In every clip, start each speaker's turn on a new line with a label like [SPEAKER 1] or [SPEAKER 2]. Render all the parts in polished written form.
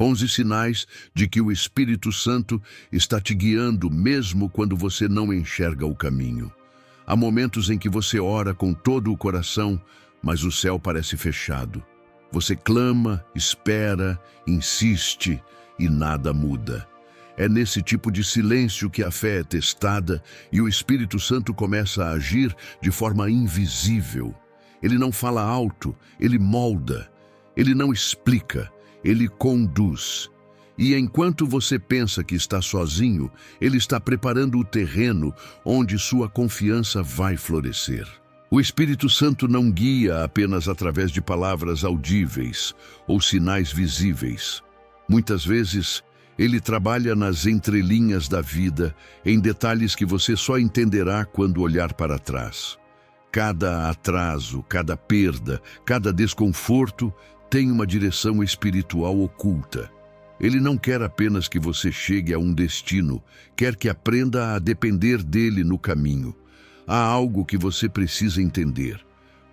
[SPEAKER 1] 11 sinais de que o Espírito Santo está te guiando mesmo quando você não enxerga o caminho. Há momentos em que você ora com todo o coração, mas o céu parece fechado. Você clama, espera, insiste e nada muda. É nesse tipo de silêncio que a fé é testada e o Espírito Santo começa a agir de forma invisível. Ele não fala alto, ele molda. Ele não explica, ele conduz. E enquanto você pensa que está sozinho, ele está preparando o terreno onde sua confiança vai florescer. O Espírito Santo não guia apenas através de palavras audíveis ou sinais visíveis. Muitas vezes, ele trabalha nas entrelinhas da vida, em detalhes que você só entenderá quando olhar para trás. Cada atraso, cada perda, cada desconforto tem uma direção espiritual oculta. Ele não quer apenas que você chegue a um destino, quer que aprenda a depender dele no caminho. Há algo que você precisa entender.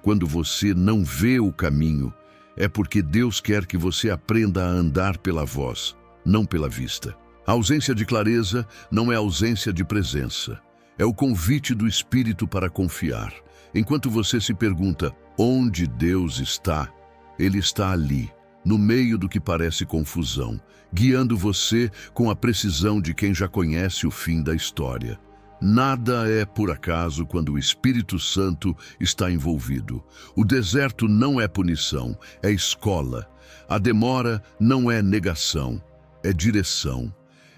[SPEAKER 1] Quando você não vê o caminho, é porque Deus quer que você aprenda a andar pela voz, não pela vista. A ausência de clareza não é ausência de presença. É o convite do Espírito para confiar. Enquanto você se pergunta onde Deus está, Ele está ali, no meio do que parece confusão, guiando você com a precisão de quem já conhece o fim da história. Nada é por acaso quando o Espírito Santo está envolvido. O deserto não é punição, é escola. A demora não é negação, é direção.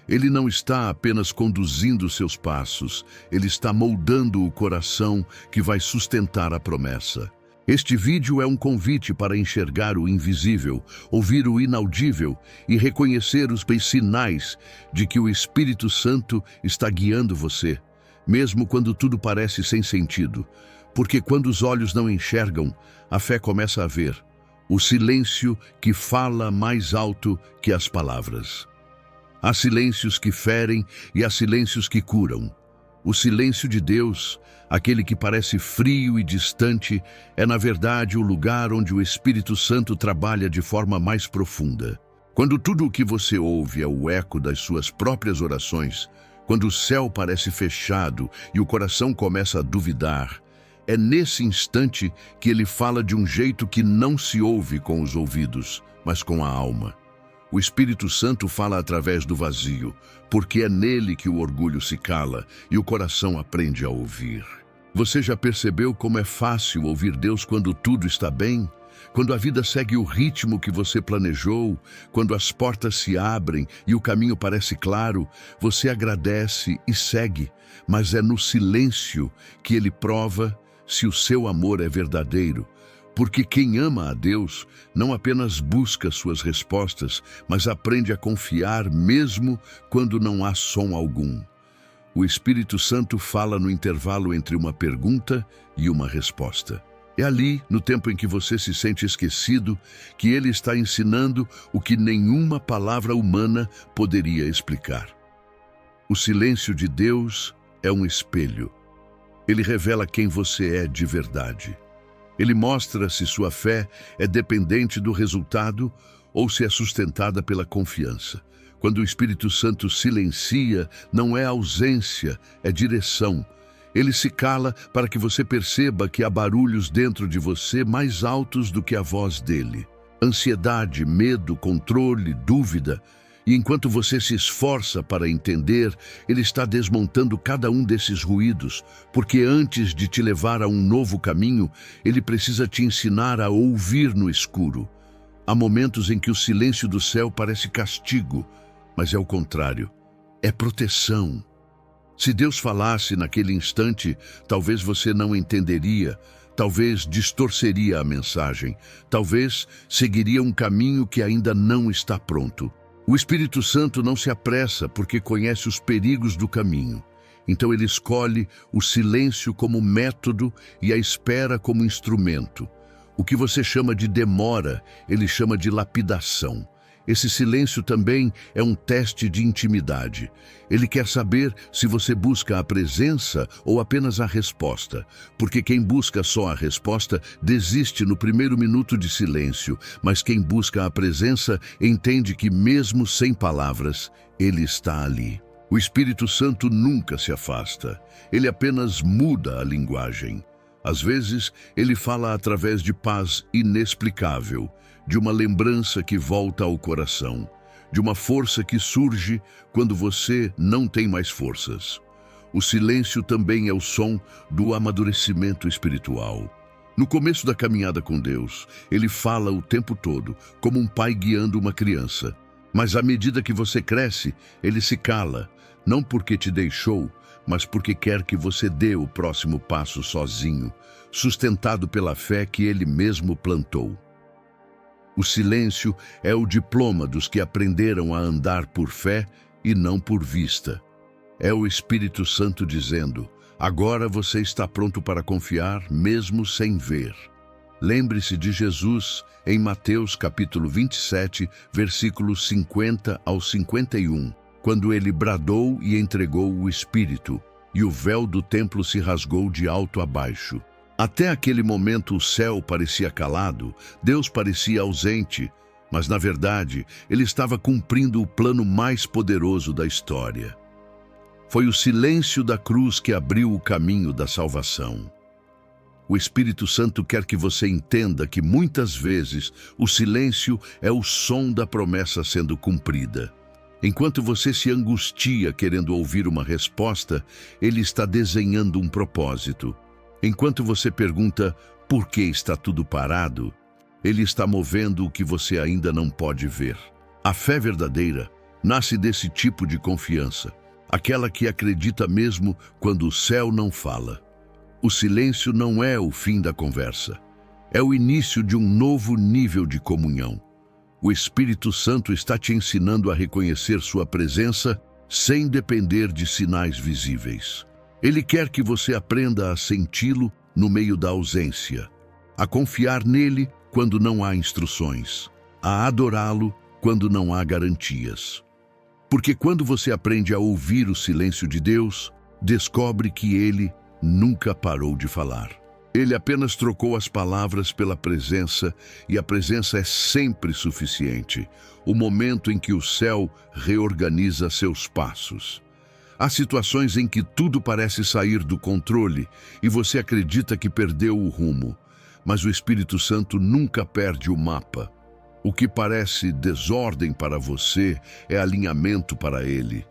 [SPEAKER 1] Ele não está apenas conduzindo seus passos, ele está moldando o coração que vai sustentar a promessa. Este vídeo é um convite para enxergar o invisível, ouvir o inaudível e reconhecer os sinais de que o Espírito Santo está guiando você, mesmo quando tudo parece sem sentido. Porque quando os olhos não enxergam, a fé começa a ver. O silêncio que fala mais alto que as palavras. Há silêncios que ferem e há silêncios que curam. O silêncio de Deus, aquele que parece frio e distante, é na verdade o lugar onde o Espírito Santo trabalha de forma mais profunda. Quando tudo o que você ouve é o eco das suas próprias orações, quando o céu parece fechado e o coração começa a duvidar, é nesse instante que ele fala de um jeito que não se ouve com os ouvidos, mas com a alma. O Espírito Santo fala através do vazio, porque é nele que o orgulho se cala e o coração aprende a ouvir. Você já percebeu como é fácil ouvir Deus quando tudo está bem? Quando a vida segue o ritmo que você planejou, quando as portas se abrem e o caminho parece claro, você agradece e segue, mas é no silêncio que ele prova se o seu amor é verdadeiro. Porque quem ama a Deus não apenas busca suas respostas, mas aprende a confiar mesmo quando não há som algum. O Espírito Santo fala no intervalo entre uma pergunta e uma resposta. É ali, no tempo em que você se sente esquecido, que ele está ensinando o que nenhuma palavra humana poderia explicar. O silêncio de Deus é um espelho. Ele revela quem você é de verdade. Ele mostra se sua fé é dependente do resultado ou se é sustentada pela confiança. Quando o Espírito Santo silencia, não é ausência, é direção. Ele se cala para que você perceba que há barulhos dentro de você mais altos do que a voz dele. Ansiedade, medo, controle, dúvida. E enquanto você se esforça para entender, ele está desmontando cada um desses ruídos, porque antes de te levar a um novo caminho, ele precisa te ensinar a ouvir no escuro. Há momentos em que o silêncio do céu parece castigo, mas é o contrário, é proteção. Se Deus falasse naquele instante, talvez você não entenderia, talvez distorceria a mensagem, talvez seguiria um caminho que ainda não está pronto. O Espírito Santo não se apressa porque conhece os perigos do caminho. Então ele escolhe o silêncio como método e a espera como instrumento. O que você chama de demora, ele chama de lapidação. Esse silêncio também é um teste de intimidade. Ele quer saber se você busca a presença ou apenas a resposta, porque quem busca só a resposta desiste no primeiro minuto de silêncio, mas quem busca a presença entende que mesmo sem palavras, ele está ali. O Espírito Santo nunca se afasta, ele apenas muda a linguagem. Às vezes, ele fala através de paz inexplicável, de uma lembrança que volta ao coração, de uma força que surge quando você não tem mais forças. O silêncio também é o som do amadurecimento espiritual. No começo da caminhada com Deus, ele fala o tempo todo, como um pai guiando uma criança. Mas à medida que você cresce, ele se cala, não porque te deixou, mas porque quer que você dê o próximo passo sozinho, sustentado pela fé que ele mesmo plantou. O silêncio é o diploma dos que aprenderam a andar por fé e não por vista. É o Espírito Santo dizendo: agora você está pronto para confiar, mesmo sem ver. Lembre-se de Jesus em Mateus capítulo 27, versículos 50 ao 51, quando ele bradou e entregou o Espírito, e o véu do templo se rasgou de alto a baixo. Até aquele momento o céu parecia calado, Deus parecia ausente, mas na verdade ele estava cumprindo o plano mais poderoso da história. Foi o silêncio da cruz que abriu o caminho da salvação. O Espírito Santo quer que você entenda que muitas vezes o silêncio é o som da promessa sendo cumprida. Enquanto você se angustia querendo ouvir uma resposta, ele está desenhando um propósito. Enquanto você pergunta por que está tudo parado, ele está movendo o que você ainda não pode ver. A fé verdadeira nasce desse tipo de confiança, aquela que acredita mesmo quando o céu não fala. O silêncio não é o fim da conversa, é o início de um novo nível de comunhão. O Espírito Santo está te ensinando a reconhecer sua presença sem depender de sinais visíveis. Ele quer que você aprenda a senti-lo no meio da ausência, a confiar nele quando não há instruções, a adorá-lo quando não há garantias. Porque quando você aprende a ouvir o silêncio de Deus, descobre que ele nunca parou de falar. Ele apenas trocou as palavras pela presença, e a presença é sempre suficiente, o momento em que o céu reorganiza seus passos. Há situações em que tudo parece sair do controle e você acredita que perdeu o rumo, mas o Espírito Santo nunca perde o mapa. O que parece desordem para você é alinhamento para ele.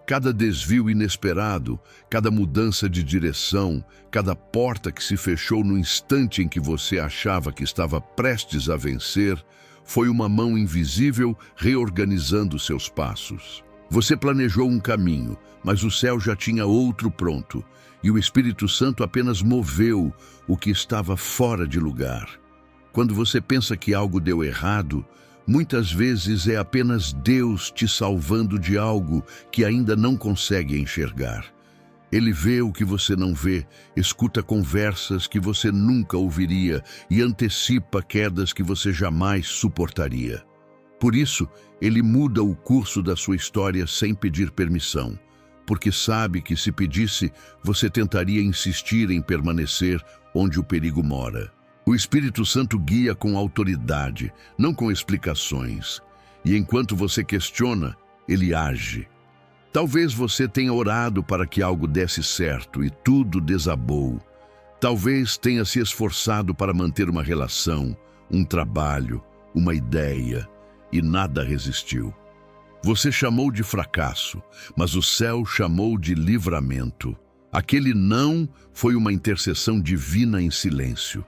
[SPEAKER 1] Cada desvio inesperado, cada mudança de direção, cada porta que se fechou no instante em que você achava que estava prestes a vencer, foi uma mão invisível reorganizando seus passos. Você planejou um caminho, mas o céu já tinha outro pronto, e o Espírito Santo apenas moveu o que estava fora de lugar. Quando você pensa que algo deu errado, muitas vezes é apenas Deus te salvando de algo que ainda não consegue enxergar. Ele vê o que você não vê, escuta conversas que você nunca ouviria e antecipa quedas que você jamais suportaria. Por isso, ele muda o curso da sua história sem pedir permissão, porque sabe que se pedisse, você tentaria insistir em permanecer onde o perigo mora. O Espírito Santo guia com autoridade, não com explicações. E enquanto você questiona, ele age. Talvez você tenha orado para que algo desse certo e tudo desabou. Talvez tenha se esforçado para manter uma relação, um trabalho, uma ideia, e nada resistiu. Você chamou de fracasso, mas o céu chamou de livramento. Aquele não foi uma intercessão divina em silêncio.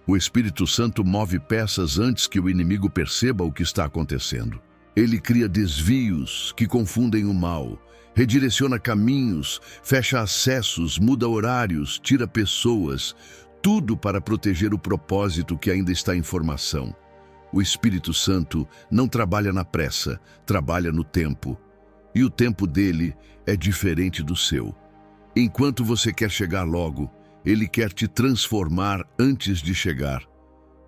[SPEAKER 1] O Espírito Santo move peças antes que o inimigo perceba o que está acontecendo. Ele cria desvios que confundem o mal, redireciona caminhos, fecha acessos, muda horários, tira pessoas, tudo para proteger o propósito que ainda está em formação. O Espírito Santo não trabalha na pressa, trabalha no tempo. E o tempo dele é diferente do seu. Enquanto você quer chegar logo, ele quer te transformar antes de chegar.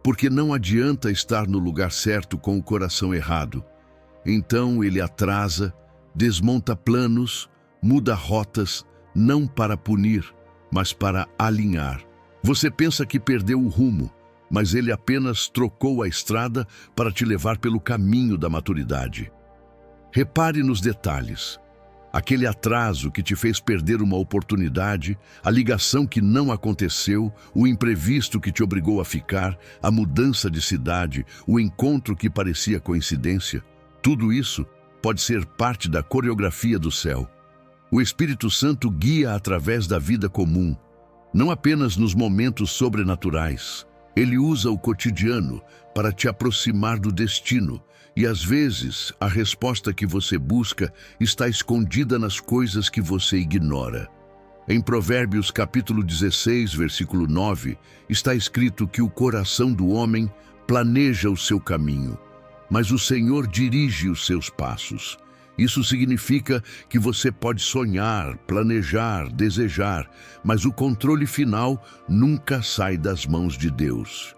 [SPEAKER 1] Porque não adianta estar no lugar certo com o coração errado. Então ele atrasa, desmonta planos, muda rotas, não para punir, mas para alinhar. Você pensa que perdeu o rumo, mas ele apenas trocou a estrada para te levar pelo caminho da maturidade. Repare nos detalhes. Aquele atraso que te fez perder uma oportunidade, a ligação que não aconteceu, o imprevisto que te obrigou a ficar, a mudança de cidade, o encontro que parecia coincidência, tudo isso pode ser parte da coreografia do céu. O Espírito Santo guia através da vida comum, não apenas nos momentos sobrenaturais. Ele usa o cotidiano para te aproximar do destino, e às vezes a resposta que você busca está escondida nas coisas que você ignora. Em Provérbios capítulo 16, versículo 9, está escrito que o coração do homem planeja o seu caminho, mas o Senhor dirige os seus passos. Isso significa que você pode sonhar, planejar, desejar, mas o controle final nunca sai das mãos de Deus.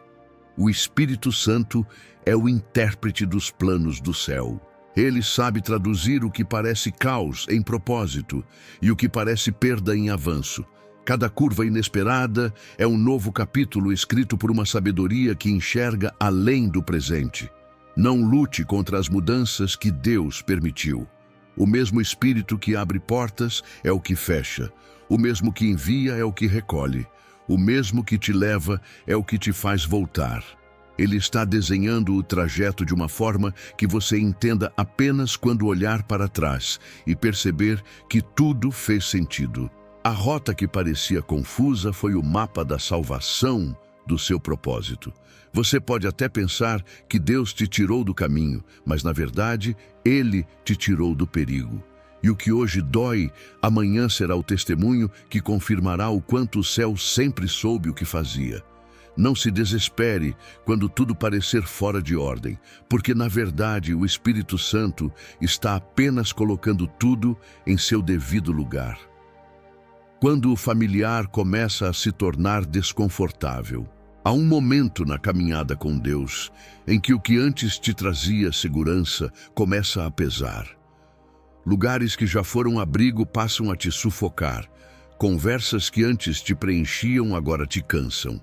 [SPEAKER 1] O Espírito Santo é o intérprete dos planos do céu. Ele sabe traduzir o que parece caos em propósito e o que parece perda em avanço. Cada curva inesperada é um novo capítulo escrito por uma sabedoria que enxerga além do presente. Não lute contra as mudanças que Deus permitiu. O mesmo Espírito que abre portas é o que fecha. O mesmo que envia é o que recolhe. O mesmo que te leva é o que te faz voltar. Ele está desenhando o trajeto de uma forma que você entenda apenas quando olhar para trás e perceber que tudo fez sentido. A rota que parecia confusa foi o mapa da salvação do seu propósito. Você pode até pensar que Deus te tirou do caminho, mas na verdade, Ele te tirou do perigo. E o que hoje dói, amanhã será o testemunho que confirmará o quanto o céu sempre soube o que fazia. Não se desespere quando tudo parecer fora de ordem, porque na verdade o Espírito Santo está apenas colocando tudo em seu devido lugar. Quando o familiar começa a se tornar desconfortável, há um momento na caminhada com Deus em que o que antes te trazia segurança começa a pesar. Lugares que já foram abrigo passam a te sufocar. Conversas que antes te preenchiam agora te cansam.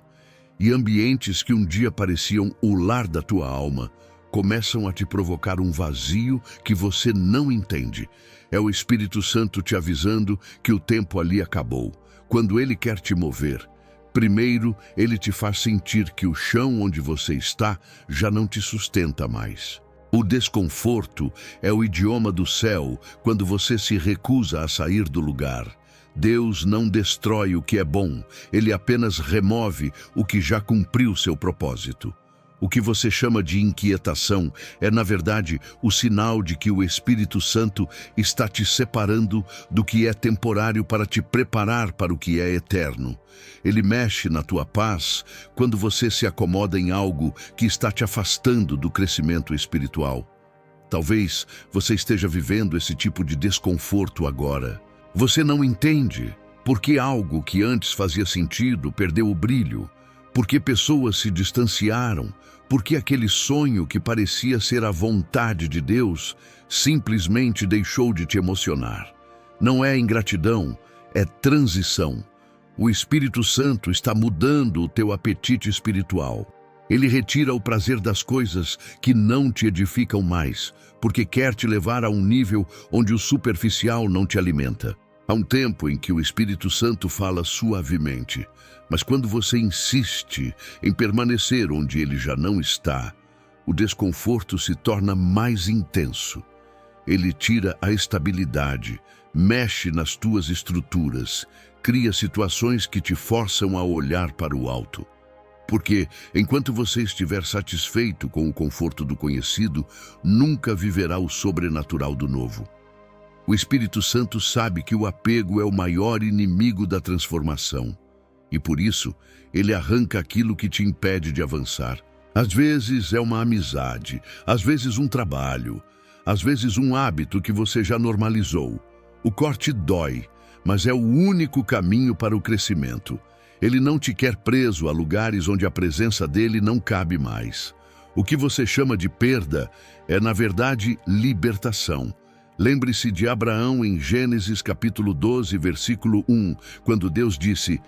[SPEAKER 1] E ambientes que um dia pareciam o lar da tua alma começam a te provocar um vazio que você não entende. É o Espírito Santo te avisando que o tempo ali acabou. Quando Ele quer te mover, primeiro Ele te faz sentir que o chão onde você está já não te sustenta mais. O desconforto é o idioma do céu quando você se recusa a sair do lugar. Deus não destrói o que é bom, Ele apenas remove o que já cumpriu seu propósito. O que você chama de inquietação é, na verdade, o sinal de que o Espírito Santo está te separando do que é temporário para te preparar para o que é eterno. Ele mexe na tua paz quando você se acomoda em algo que está te afastando do crescimento espiritual. Talvez você esteja vivendo esse tipo de desconforto agora. Você não entende porque algo que antes fazia sentido perdeu o brilho, porque pessoas se distanciaram, porque aquele sonho que parecia ser a vontade de Deus simplesmente deixou de te emocionar. Não é ingratidão, é transição. O Espírito Santo está mudando o teu apetite espiritual. Ele retira o prazer das coisas que não te edificam mais, porque quer te levar a um nível onde o superficial não te alimenta. Há um tempo em que o Espírito Santo fala suavemente, mas quando você insiste em permanecer onde ele já não está, o desconforto se torna mais intenso. Ele tira a estabilidade, mexe nas tuas estruturas, cria situações que te forçam a olhar para o alto. Porque, enquanto você estiver satisfeito com o conforto do conhecido, nunca viverá o sobrenatural do novo. O Espírito Santo sabe que o apego é o maior inimigo da transformação. E por isso, ele arranca aquilo que te impede de avançar. Às vezes é uma amizade, às vezes um trabalho, às vezes um hábito que você já normalizou. O corte dói, mas é o único caminho para o crescimento. Ele não te quer preso a lugares onde a presença dele não cabe mais. O que você chama de perda é, na verdade, libertação. Lembre-se de Abraão em Gênesis capítulo 12, versículo 1, quando Deus disse: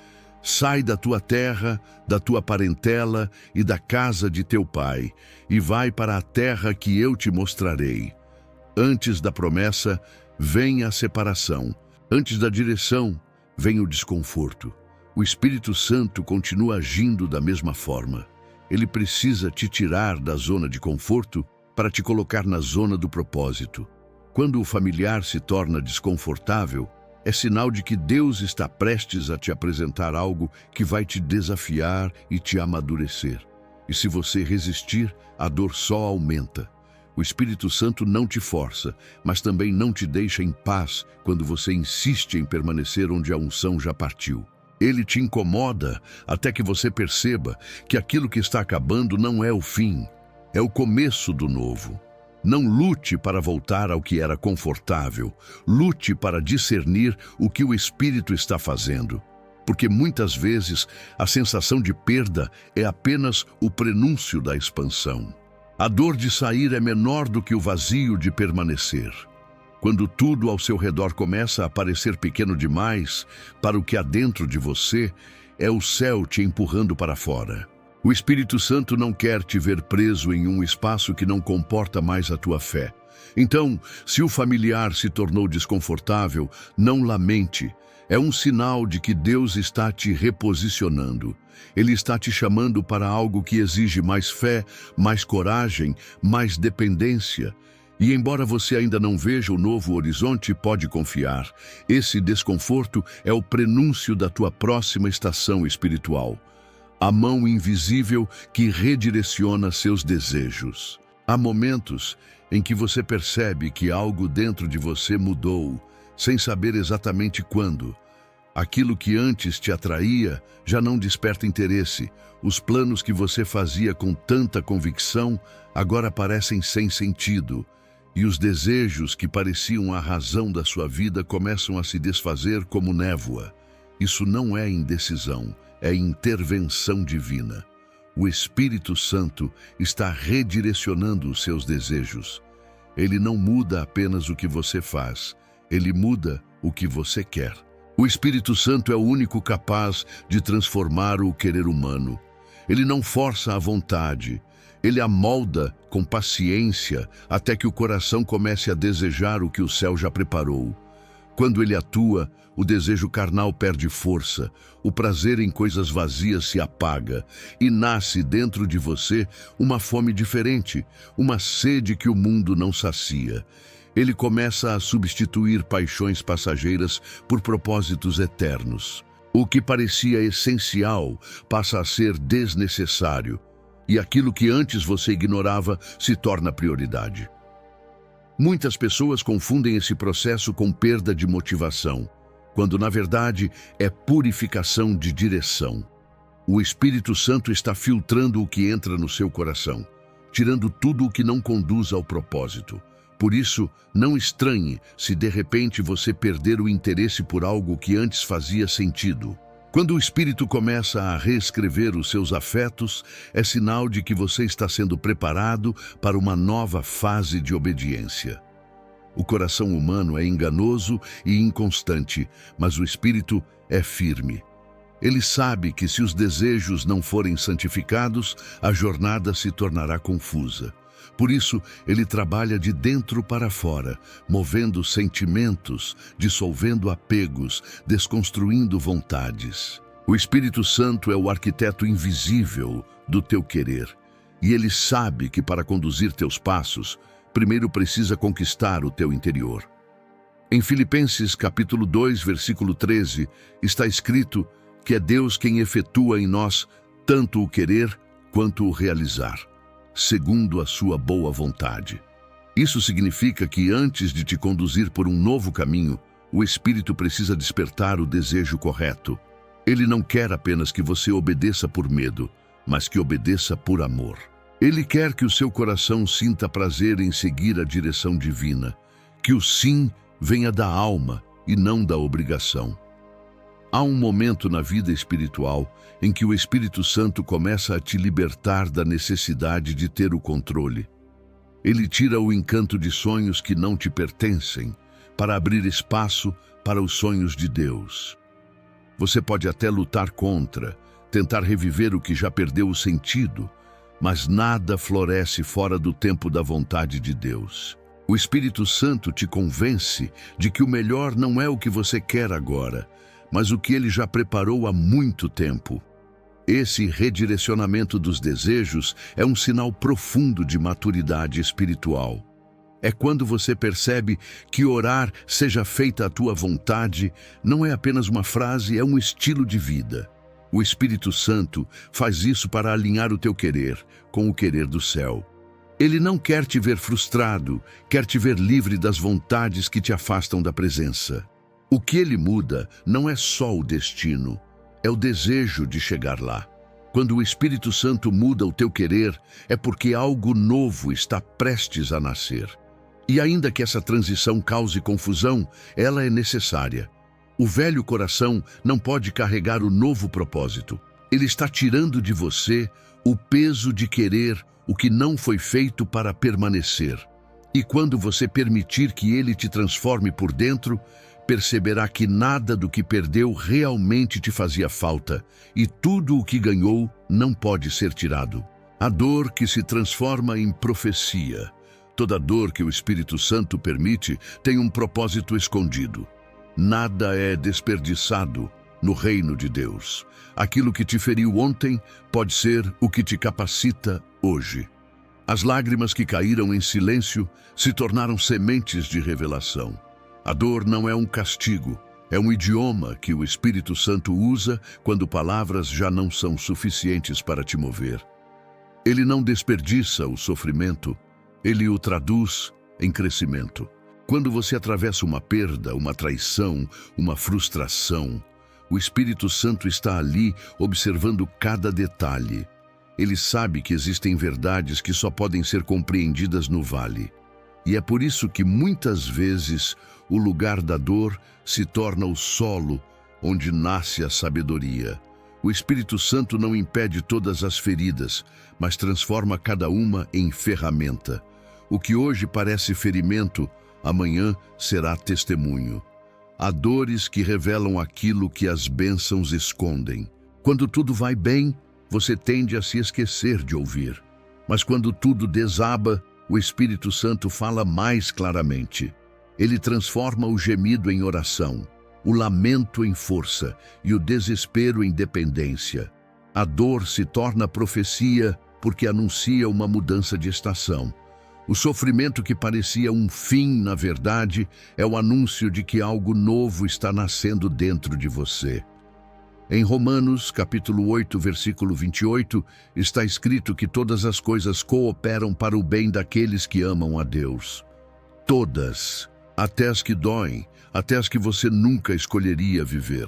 [SPEAKER 1] sai da tua terra, da tua parentela e da casa de teu pai, e vai para a terra que eu te mostrarei. Antes da promessa, vem a separação. Antes da direção, vem o desconforto. O Espírito Santo continua agindo da mesma forma. Ele precisa te tirar da zona de conforto para te colocar na zona do propósito. Quando o familiar se torna desconfortável, é sinal de que Deus está prestes a te apresentar algo que vai te desafiar e te amadurecer. E se você resistir, a dor só aumenta. O Espírito Santo não te força, mas também não te deixa em paz quando você insiste em permanecer onde a unção já partiu. Ele te incomoda até que você perceba que aquilo que está acabando não é o fim, é o começo do novo. Não lute para voltar ao que era confortável, lute para discernir o que o Espírito está fazendo. Porque muitas vezes a sensação de perda é apenas o prenúncio da expansão. A dor de sair é menor do que o vazio de permanecer. Quando tudo ao seu redor começa a parecer pequeno demais para o que há dentro de você, é o céu te empurrando para fora. O Espírito Santo não quer te ver preso em um espaço que não comporta mais a tua fé. Então, se o familiar se tornou desconfortável, não lamente. É um sinal de que Deus está te reposicionando. Ele está te chamando para algo que exige mais fé, mais coragem, mais dependência. E embora você ainda não veja o novo horizonte, pode confiar. Esse desconforto é o prenúncio da tua próxima estação espiritual. A mão invisível que redireciona seus desejos. Há momentos em que você percebe que algo dentro de você mudou, sem saber exatamente quando. Aquilo que antes te atraía já não desperta interesse. Os planos que você fazia com tanta convicção agora parecem sem sentido. E os desejos que pareciam a razão da sua vida começam a se desfazer como névoa. Isso não é indecisão, é intervenção divina. O Espírito Santo está redirecionando os seus desejos. Ele não muda apenas o que você faz, ele muda o que você quer. O Espírito Santo é o único capaz de transformar o querer humano. Ele não força a vontade, ele amolda com paciência até que o coração comece a desejar o que o céu já preparou. Quando ele atua, o desejo carnal perde força, o prazer em coisas vazias se apaga e nasce dentro de você uma fome diferente, uma sede que o mundo não sacia. Ele começa a substituir paixões passageiras por propósitos eternos. O que parecia essencial passa a ser desnecessário, e aquilo que antes você ignorava se torna prioridade. Muitas pessoas confundem esse processo com perda de motivação, quando na verdade é purificação de direção. O Espírito Santo está filtrando o que entra no seu coração, tirando tudo o que não conduz ao propósito. Por isso, não estranhe se de repente você perder o interesse por algo que antes fazia sentido. Quando o Espírito começa a reescrever os seus afetos, é sinal de que você está sendo preparado para uma nova fase de obediência. O coração humano é enganoso e inconstante, mas o Espírito é firme. Ele sabe que se os desejos não forem santificados, a jornada se tornará confusa. Por isso, ele trabalha de dentro para fora, movendo sentimentos, dissolvendo apegos, desconstruindo vontades. O Espírito Santo é o arquiteto invisível do teu querer, e ele sabe que para conduzir teus passos, primeiro precisa conquistar o teu interior. Em Filipenses capítulo 2, versículo 13, está escrito que é Deus quem efetua em nós tanto o querer quanto o realizar, segundo a sua boa vontade. Isso significa que antes de te conduzir por um novo caminho, o Espírito precisa despertar o desejo correto. Ele não quer apenas que você obedeça por medo, mas que obedeça por amor. Ele quer que o seu coração sinta prazer em seguir a direção divina, que o sim venha da alma e não da obrigação. Há um momento na vida espiritual em que o Espírito Santo começa a te libertar da necessidade de ter o controle. Ele tira o encanto de sonhos que não te pertencem para abrir espaço para os sonhos de Deus. Você pode até lutar contra, tentar reviver o que já perdeu o sentido, mas nada floresce fora do tempo da vontade de Deus. O Espírito Santo te convence de que o melhor não é o que você quer agora, mas o que Ele já preparou há muito tempo. Esse redirecionamento dos desejos é um sinal profundo de maturidade espiritual. É quando você percebe que orar seja feita a tua vontade não é apenas uma frase, é um estilo de vida. O Espírito Santo faz isso para alinhar o teu querer com o querer do céu. Ele não quer te ver frustrado, quer te ver livre das vontades que te afastam da presença. O que Ele muda não é só o destino, é o desejo de chegar lá. Quando o Espírito Santo muda o teu querer, é porque algo novo está prestes a nascer. E ainda que essa transição cause confusão, ela é necessária. O velho coração não pode carregar o novo propósito. Ele está tirando de você o peso de querer o que não foi feito para permanecer. E quando você permitir que Ele te transforme por dentro, perceberá que nada do que perdeu realmente te fazia falta, e tudo o que ganhou não pode ser tirado. A dor que se transforma em profecia. Toda dor que o Espírito Santo permite tem um propósito escondido. Nada é desperdiçado no reino de Deus. Aquilo que te feriu ontem pode ser o que te capacita hoje. As lágrimas que caíram em silêncio se tornaram sementes de revelação. A dor não é um castigo, é um idioma que o Espírito Santo usa quando palavras já não são suficientes para te mover. Ele não desperdiça o sofrimento, ele o traduz em crescimento. Quando você atravessa uma perda, uma traição, uma frustração, o Espírito Santo está ali observando cada detalhe. Ele sabe que existem verdades que só podem ser compreendidas no vale. E é por isso que muitas vezes o lugar da dor se torna o solo onde nasce a sabedoria. O Espírito Santo não impede todas as feridas, mas transforma cada uma em ferramenta. O que hoje parece ferimento, amanhã será testemunho. Há dores que revelam aquilo que as bênçãos escondem. Quando tudo vai bem, você tende a se esquecer de ouvir. Mas quando tudo desaba, o Espírito Santo fala mais claramente. Ele transforma o gemido em oração, o lamento em força e o desespero em dependência. A dor se torna profecia porque anuncia uma mudança de estação. O sofrimento que parecia um fim, na verdade, é o anúncio de que algo novo está nascendo dentro de você. Em Romanos, capítulo 8, versículo 28, está escrito que todas as coisas cooperam para o bem daqueles que amam a Deus. Todas, até as que doem, até as que você nunca escolheria viver.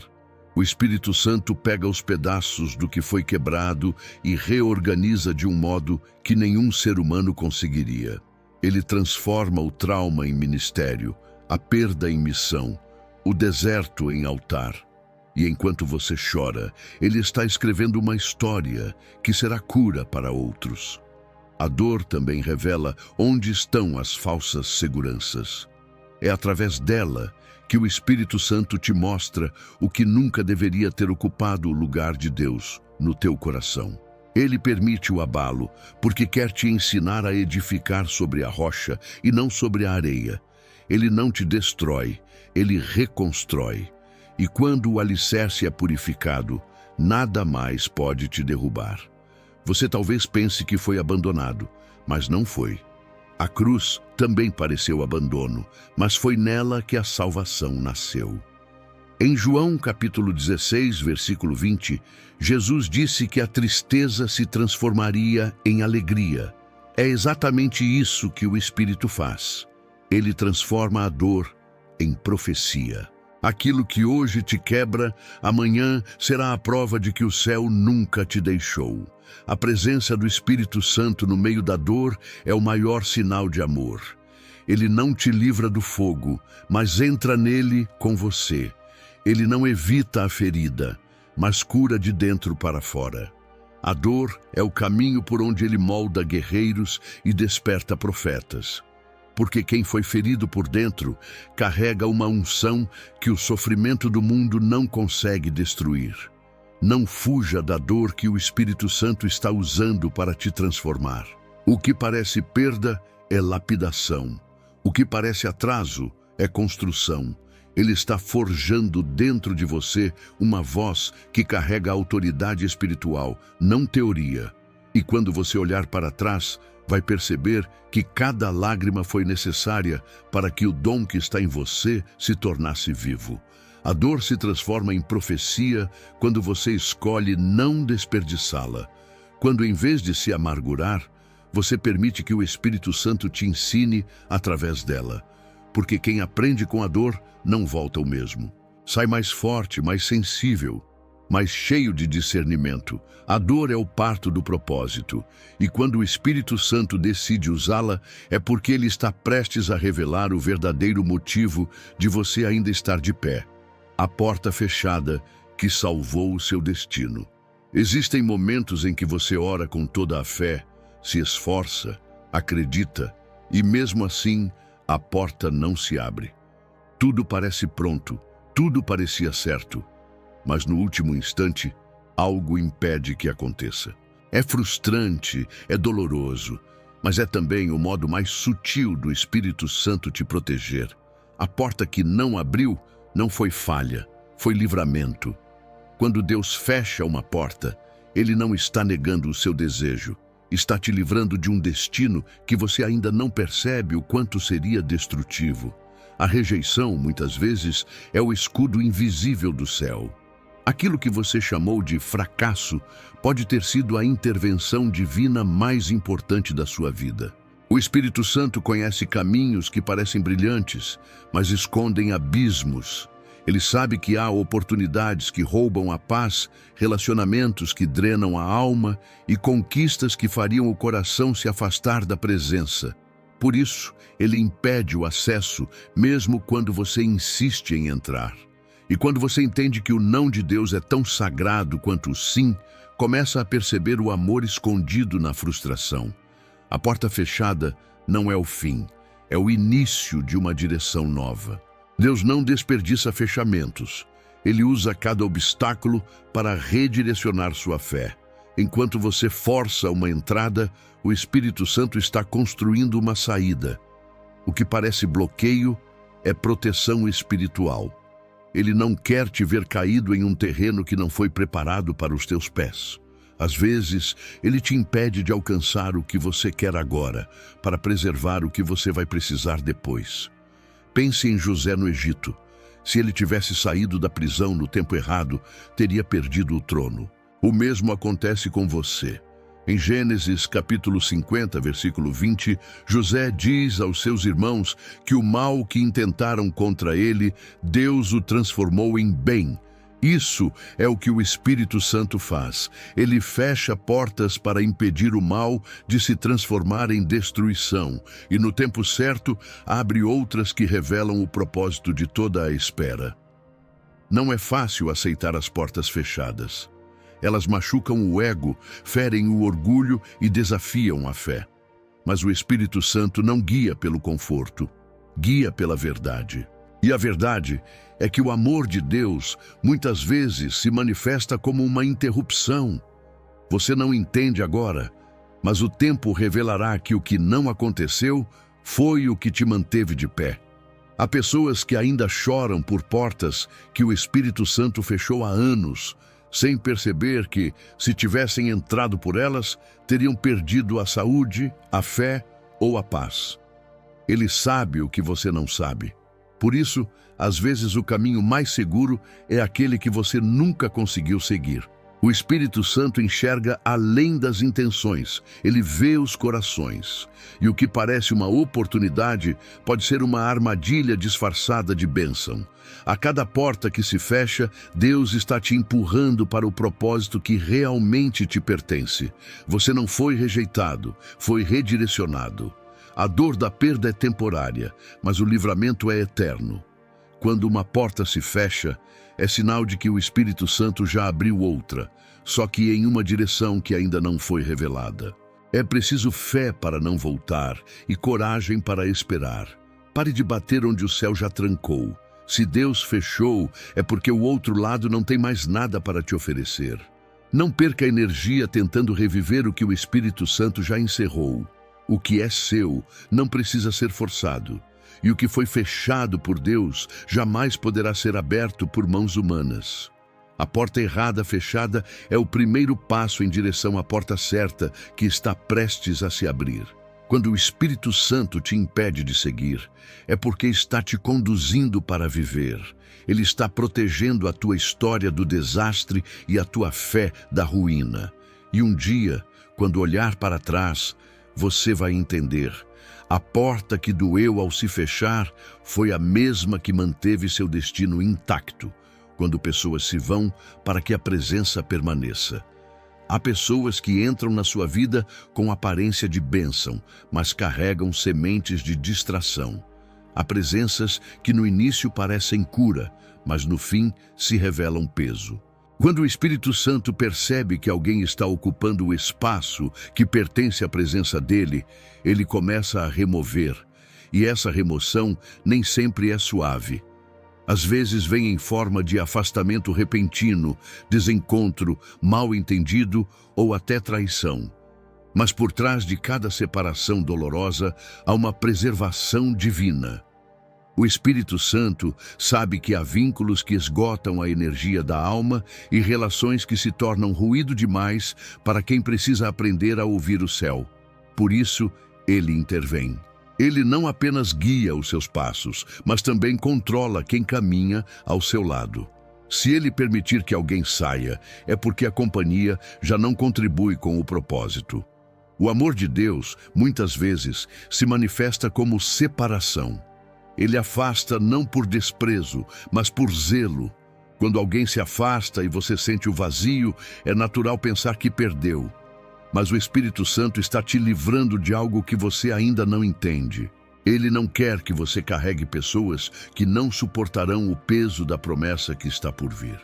[SPEAKER 1] O Espírito Santo pega os pedaços do que foi quebrado e reorganiza de um modo que nenhum ser humano conseguiria. Ele transforma o trauma em ministério, a perda em missão, o deserto em altar. E enquanto você chora, Ele está escrevendo uma história que será cura para outros. A dor também revela onde estão as falsas seguranças. É através dela que o Espírito Santo te mostra o que nunca deveria ter ocupado o lugar de Deus no teu coração. Ele permite o abalo, porque quer te ensinar a edificar sobre a rocha e não sobre a areia. Ele não te destrói, ele reconstrói. E quando o alicerce é purificado, nada mais pode te derrubar. Você talvez pense que foi abandonado, mas não foi. A cruz também pareceu abandono, mas foi nela que a salvação nasceu. Em João capítulo 16, versículo 20, Jesus disse que a tristeza se transformaria em alegria. É exatamente isso que o Espírito faz. Ele transforma a dor em profecia. Aquilo que hoje te quebra, amanhã será a prova de que o céu nunca te deixou. A presença do Espírito Santo no meio da dor é o maior sinal de amor. Ele não te livra do fogo, mas entra nele com você. Ele não evita a ferida, mas cura de dentro para fora. A dor é o caminho por onde ele molda guerreiros e desperta profetas. Porque quem foi ferido por dentro carrega uma unção que o sofrimento do mundo não consegue destruir. Não fuja da dor que o Espírito Santo está usando para te transformar. O que parece perda é lapidação. O que parece atraso é construção. Ele está forjando dentro de você uma voz que carrega autoridade espiritual, não teoria. E quando você olhar para trás, vai perceber que cada lágrima foi necessária para que o dom que está em você se tornasse vivo. A dor se transforma em profecia quando você escolhe não desperdiçá-la. Quando, em vez de se amargurar, você permite que o Espírito Santo te ensine através dela. Porque quem aprende com a dor não volta o mesmo. Sai mais forte, mais sensível, mais cheio de discernimento. A dor é o parto do propósito, e quando o Espírito Santo decide usá-la, é porque ele está prestes a revelar o verdadeiro motivo de você ainda estar de pé. A porta fechada que salvou o seu destino. Existem momentos em que você ora com toda a fé, se esforça, acredita, e mesmo assim, a porta não se abre. Tudo parece pronto, tudo parecia certo, mas no último instante, algo impede que aconteça. É frustrante, é doloroso, mas é também o modo mais sutil do Espírito Santo te proteger. A porta que não abriu não foi falha, foi livramento. Quando Deus fecha uma porta, Ele não está negando o seu desejo. Está te livrando de um destino que você ainda não percebe o quanto seria destrutivo. A rejeição, muitas vezes, é o escudo invisível do céu. Aquilo que você chamou de fracasso pode ter sido a intervenção divina mais importante da sua vida. O Espírito Santo conhece caminhos que parecem brilhantes, mas escondem abismos. Ele sabe que há oportunidades que roubam a paz, relacionamentos que drenam a alma e conquistas que fariam o coração se afastar da presença. Por isso, ele impede o acesso, mesmo quando você insiste em entrar. E quando você entende que o não de Deus é tão sagrado quanto o sim, começa a perceber o amor escondido na frustração. A porta fechada não é o fim, é o início de uma direção nova. Deus não desperdiça fechamentos. Ele usa cada obstáculo para redirecionar sua fé. Enquanto você força uma entrada, o Espírito Santo está construindo uma saída. O que parece bloqueio é proteção espiritual. Ele não quer te ver caído em um terreno que não foi preparado para os teus pés. Às vezes, ele te impede de alcançar o que você quer agora, para preservar o que você vai precisar depois. Pense em José no Egito. Se ele tivesse saído da prisão no tempo errado, teria perdido o trono. O mesmo acontece com você. Em Gênesis capítulo 50, versículo 20, José diz aos seus irmãos que o mal que intentaram contra ele, Deus o transformou em bem. Isso é o que o Espírito Santo faz. Ele fecha portas para impedir o mal de se transformar em destruição e, no tempo certo, abre outras que revelam o propósito de toda a espera. Não é fácil aceitar as portas fechadas. Elas machucam o ego, ferem o orgulho e desafiam a fé. Mas o Espírito Santo não guia pelo conforto, guia pela verdade. E a verdade é que o amor de Deus muitas vezes se manifesta como uma interrupção. Você não entende agora, mas o tempo revelará que o que não aconteceu foi o que te manteve de pé. Há pessoas que ainda choram por portas que o Espírito Santo fechou há anos, sem perceber que, se tivessem entrado por elas, teriam perdido a saúde, a fé ou a paz. Ele sabe o que você não sabe. Por isso, às vezes o caminho mais seguro é aquele que você nunca conseguiu seguir. O Espírito Santo enxerga além das intenções, ele vê os corações. E o que parece uma oportunidade pode ser uma armadilha disfarçada de bênção. A cada porta que se fecha, Deus está te empurrando para o propósito que realmente te pertence. Você não foi rejeitado, foi redirecionado. A dor da perda é temporária, mas o livramento é eterno. Quando uma porta se fecha, é sinal de que o Espírito Santo já abriu outra, só que em uma direção que ainda não foi revelada. É preciso fé para não voltar e coragem para esperar. Pare de bater onde o céu já trancou. Se Deus fechou, é porque o outro lado não tem mais nada para te oferecer. Não perca energia tentando reviver o que o Espírito Santo já encerrou. O que é seu não precisa ser forçado. E o que foi fechado por Deus jamais poderá ser aberto por mãos humanas. A porta errada fechada é o primeiro passo em direção à porta certa que está prestes a se abrir. Quando o Espírito Santo te impede de seguir, é porque está te conduzindo para viver. Ele está protegendo a tua história do desastre e a tua fé da ruína. E um dia, quando olhar para trás, você vai entender. A porta que doeu ao se fechar foi a mesma que manteve seu destino intacto, quando pessoas se vão para que a presença permaneça. Há pessoas que entram na sua vida com aparência de bênção, mas carregam sementes de distração. Há presenças que no início parecem cura, mas no fim se revelam peso. Quando o Espírito Santo percebe que alguém está ocupando o espaço que pertence à presença dele, ele começa a remover. E essa remoção nem sempre é suave. Às vezes vem em forma de afastamento repentino, desencontro, mal-entendido ou até traição. Mas por trás de cada separação dolorosa há uma preservação divina. O Espírito Santo sabe que há vínculos que esgotam a energia da alma e relações que se tornam ruído demais para quem precisa aprender a ouvir o céu. Por isso, ele intervém. Ele não apenas guia os seus passos, mas também controla quem caminha ao seu lado. Se ele permitir que alguém saia, é porque a companhia já não contribui com o propósito. O amor de Deus, muitas vezes, se manifesta como separação. Ele afasta não por desprezo, mas por zelo. Quando alguém se afasta e você sente o vazio, é natural pensar que perdeu. Mas o Espírito Santo está te livrando de algo que você ainda não entende. Ele não quer que você carregue pessoas que não suportarão o peso da promessa que está por vir.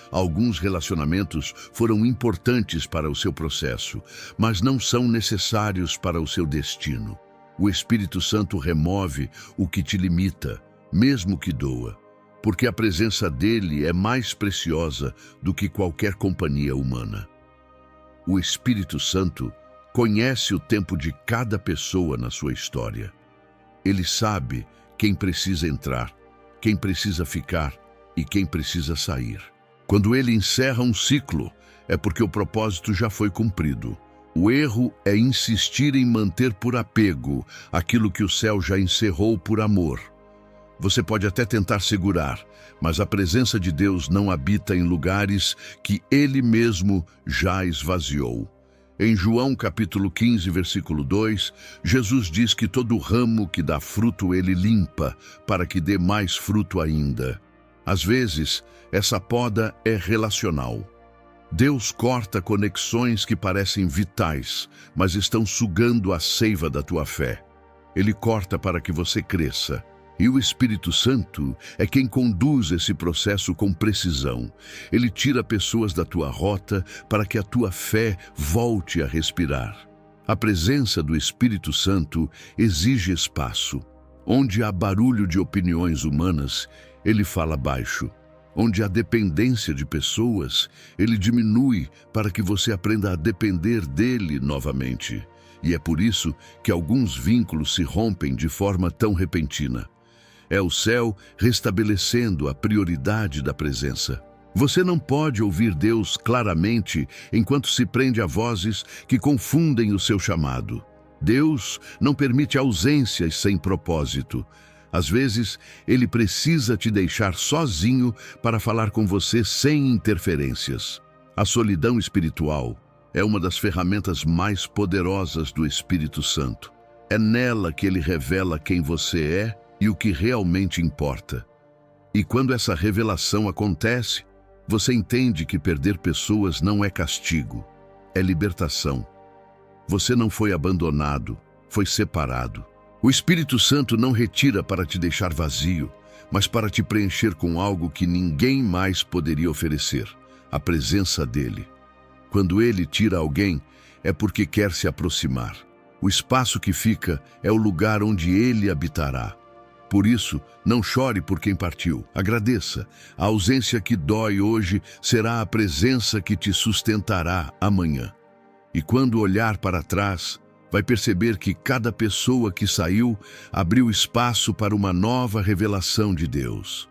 [SPEAKER 1] Alguns relacionamentos foram importantes para o seu processo, mas não são necessários para o seu destino. O Espírito Santo remove o que te limita, mesmo que doa, porque a presença dele é mais preciosa do que qualquer companhia humana. O Espírito Santo conhece o tempo de cada pessoa na sua história. Ele sabe quem precisa entrar, quem precisa ficar e quem precisa sair. Quando ele encerra um ciclo, é porque o propósito já foi cumprido. O erro é insistir em manter por apego aquilo que o céu já encerrou por amor. Você pode até tentar segurar, mas a presença de Deus não habita em lugares que Ele mesmo já esvaziou. Em João capítulo 15, versículo 2, Jesus diz que todo ramo que dá fruto Ele limpa, para que dê mais fruto ainda. Às vezes, essa poda é relacional. Deus corta conexões que parecem vitais, mas estão sugando a seiva da tua fé. Ele corta para que você cresça. E o Espírito Santo é quem conduz esse processo com precisão. Ele tira pessoas da tua rota para que a tua fé volte a respirar. A presença do Espírito Santo exige espaço. Onde há barulho de opiniões humanas, ele fala baixo. Onde há dependência de pessoas, ele diminui para que você aprenda a depender dele novamente. E é por isso que alguns vínculos se rompem de forma tão repentina. É o céu restabelecendo a prioridade da presença. Você não pode ouvir Deus claramente enquanto se prende a vozes que confundem o seu chamado. Deus não permite ausências sem propósito. Às vezes, ele precisa te deixar sozinho para falar com você sem interferências. A solidão espiritual é uma das ferramentas mais poderosas do Espírito Santo. É nela que ele revela quem você é e o que realmente importa. E quando essa revelação acontece, você entende que perder pessoas não é castigo, é libertação. Você não foi abandonado, foi separado. O Espírito Santo não retira para te deixar vazio, mas para te preencher com algo que ninguém mais poderia oferecer: a presença dele. Quando ele tira alguém, é porque quer se aproximar. O espaço que fica é o lugar onde ele habitará. Por isso, não chore por quem partiu. Agradeça. A ausência que dói hoje será a presença que te sustentará amanhã. E quando olhar para trás, vai perceber que cada pessoa que saiu abriu espaço para uma nova revelação de Deus.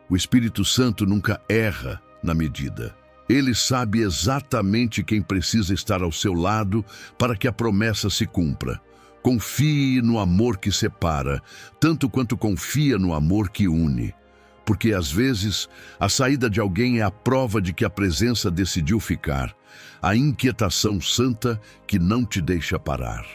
[SPEAKER 1] O Espírito Santo nunca erra na medida. Ele sabe exatamente quem precisa estar ao seu lado para que a promessa se cumpra. Confie no amor que separa, tanto quanto confia no amor que une. Porque, às vezes, a saída de alguém é a prova de que a presença decidiu ficar. A inquietação santa que não te deixa parar.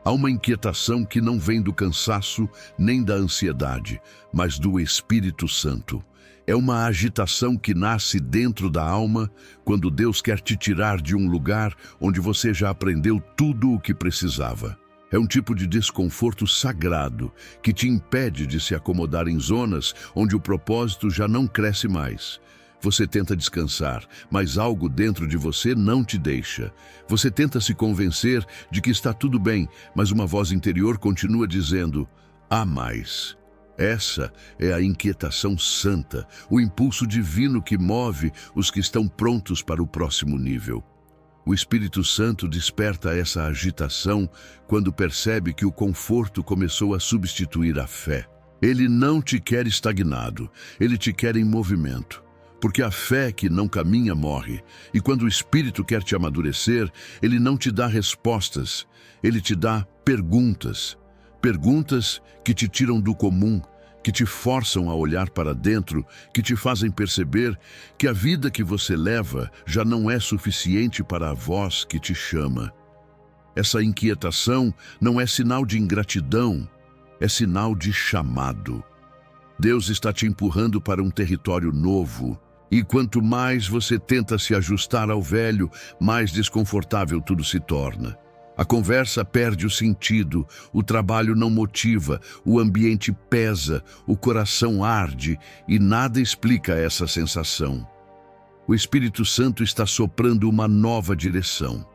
[SPEAKER 1] Há uma inquietação que não vem do cansaço nem da ansiedade, mas do Espírito Santo. É uma agitação que nasce dentro da alma quando Deus quer te tirar de um lugar onde você já aprendeu tudo o que precisava. É um tipo de desconforto sagrado que te impede de se acomodar em zonas onde o propósito já não cresce mais. Você tenta descansar, mas algo dentro de você não te deixa. Você tenta se convencer de que está tudo bem, mas uma voz interior continua dizendo: há mais. Essa é a inquietação santa, o impulso divino que move os que estão prontos para o próximo nível. O Espírito Santo desperta essa agitação quando percebe que o conforto começou a substituir a fé. Ele não te quer estagnado, ele te quer em movimento. Porque a fé que não caminha morre, e quando o Espírito quer te amadurecer, ele não te dá respostas, ele te dá perguntas. Perguntas que te tiram do comum, que te forçam a olhar para dentro, que te fazem perceber que a vida que você leva já não é suficiente para a voz que te chama. Essa inquietação não é sinal de ingratidão, é sinal de chamado. Deus está te empurrando para um território novo, e quanto mais você tenta se ajustar ao velho, mais desconfortável tudo se torna. A conversa perde o sentido, o trabalho não motiva, o ambiente pesa, o coração arde e nada explica essa sensação. O Espírito Santo está soprando uma nova direção.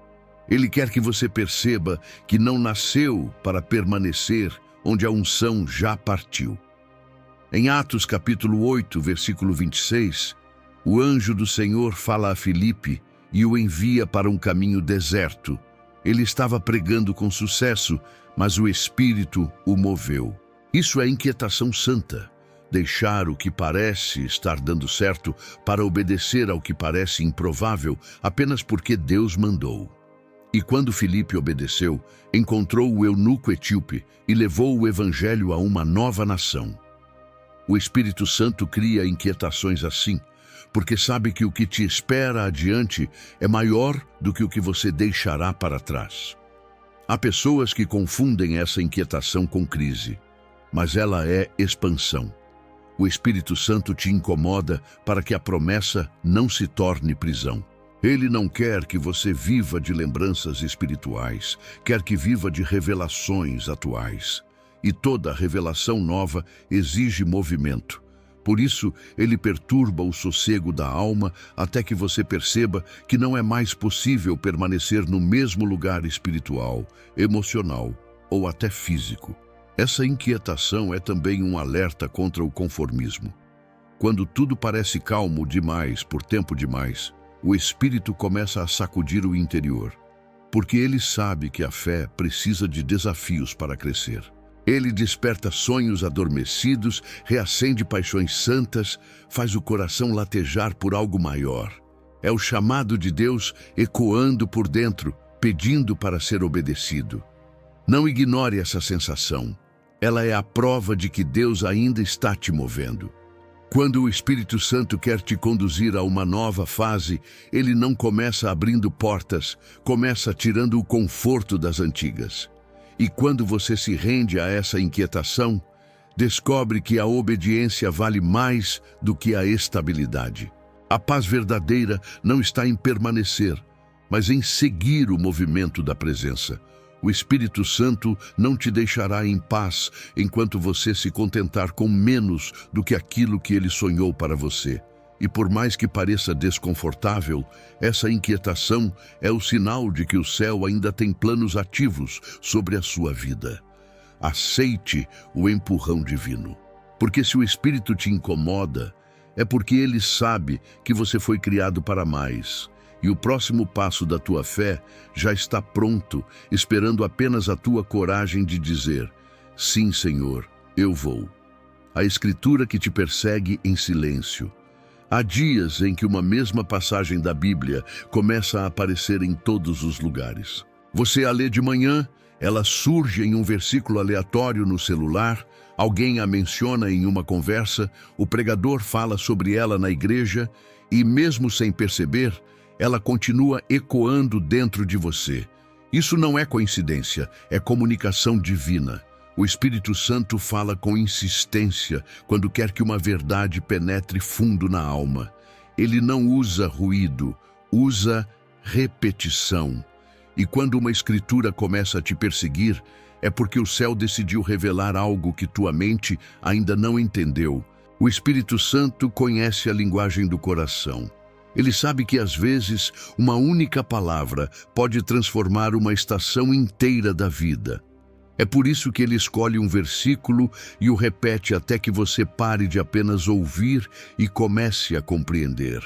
[SPEAKER 1] Ele quer que você perceba que não nasceu para permanecer onde a unção já partiu. Em Atos capítulo 8, versículo 26, o anjo do Senhor fala a Filipe e o envia para um caminho deserto. Ele estava pregando com sucesso, mas o Espírito o moveu. Isso é inquietação santa. Deixar o que parece estar dando certo para obedecer ao que parece improvável apenas porque Deus mandou. E quando Filipe obedeceu, encontrou o eunuco etíope e levou o evangelho a uma nova nação. O Espírito Santo cria inquietações assim, porque sabe que o que te espera adiante é maior do que o que você deixará para trás. Há pessoas que confundem essa inquietação com crise, mas ela é expansão. O Espírito Santo te incomoda para que a promessa não se torne prisão. Ele não quer que você viva de lembranças espirituais, quer que viva de revelações atuais. E toda revelação nova exige movimento. Por isso, ele perturba o sossego da alma até que você perceba que não é mais possível permanecer no mesmo lugar espiritual, emocional ou até físico. Essa inquietação é também um alerta contra o conformismo. Quando tudo parece calmo demais por tempo demais, o espírito começa a sacudir o interior, porque ele sabe que a fé precisa de desafios para crescer. Ele desperta sonhos adormecidos, reacende paixões santas, faz o coração latejar por algo maior. É o chamado de Deus ecoando por dentro, pedindo para ser obedecido. Não ignore essa sensação. Ela é a prova de que Deus ainda está te movendo. Quando o Espírito Santo quer te conduzir a uma nova fase, ele não começa abrindo portas, começa tirando o conforto das antigas. E quando você se rende a essa inquietação, descobre que a obediência vale mais do que a estabilidade. A paz verdadeira não está em permanecer, mas em seguir o movimento da presença. O Espírito Santo não te deixará em paz enquanto você se contentar com menos do que aquilo que ele sonhou para você. E por mais que pareça desconfortável, essa inquietação é o sinal de que o céu ainda tem planos ativos sobre a sua vida. Aceite o empurrão divino. Porque se o Espírito te incomoda, é porque ele sabe que você foi criado para mais. E o próximo passo da tua fé já está pronto, esperando apenas a tua coragem de dizer: sim, Senhor, eu vou. A Escritura que te persegue em silêncio. Há dias em que uma mesma passagem da Bíblia começa a aparecer em todos os lugares. Você a lê de manhã, ela surge em um versículo aleatório no celular, alguém a menciona em uma conversa, o pregador fala sobre ela na igreja e, mesmo sem perceber, ela continua ecoando dentro de você. Isso não é coincidência, é comunicação divina. O Espírito Santo fala com insistência quando quer que uma verdade penetre fundo na alma. Ele não usa ruído, usa repetição. E quando uma escritura começa a te perseguir, é porque o céu decidiu revelar algo que tua mente ainda não entendeu. O Espírito Santo conhece a linguagem do coração. Ele sabe que, às vezes, uma única palavra pode transformar uma estação inteira da vida. É por isso que ele escolhe um versículo e o repete até que você pare de apenas ouvir e comece a compreender.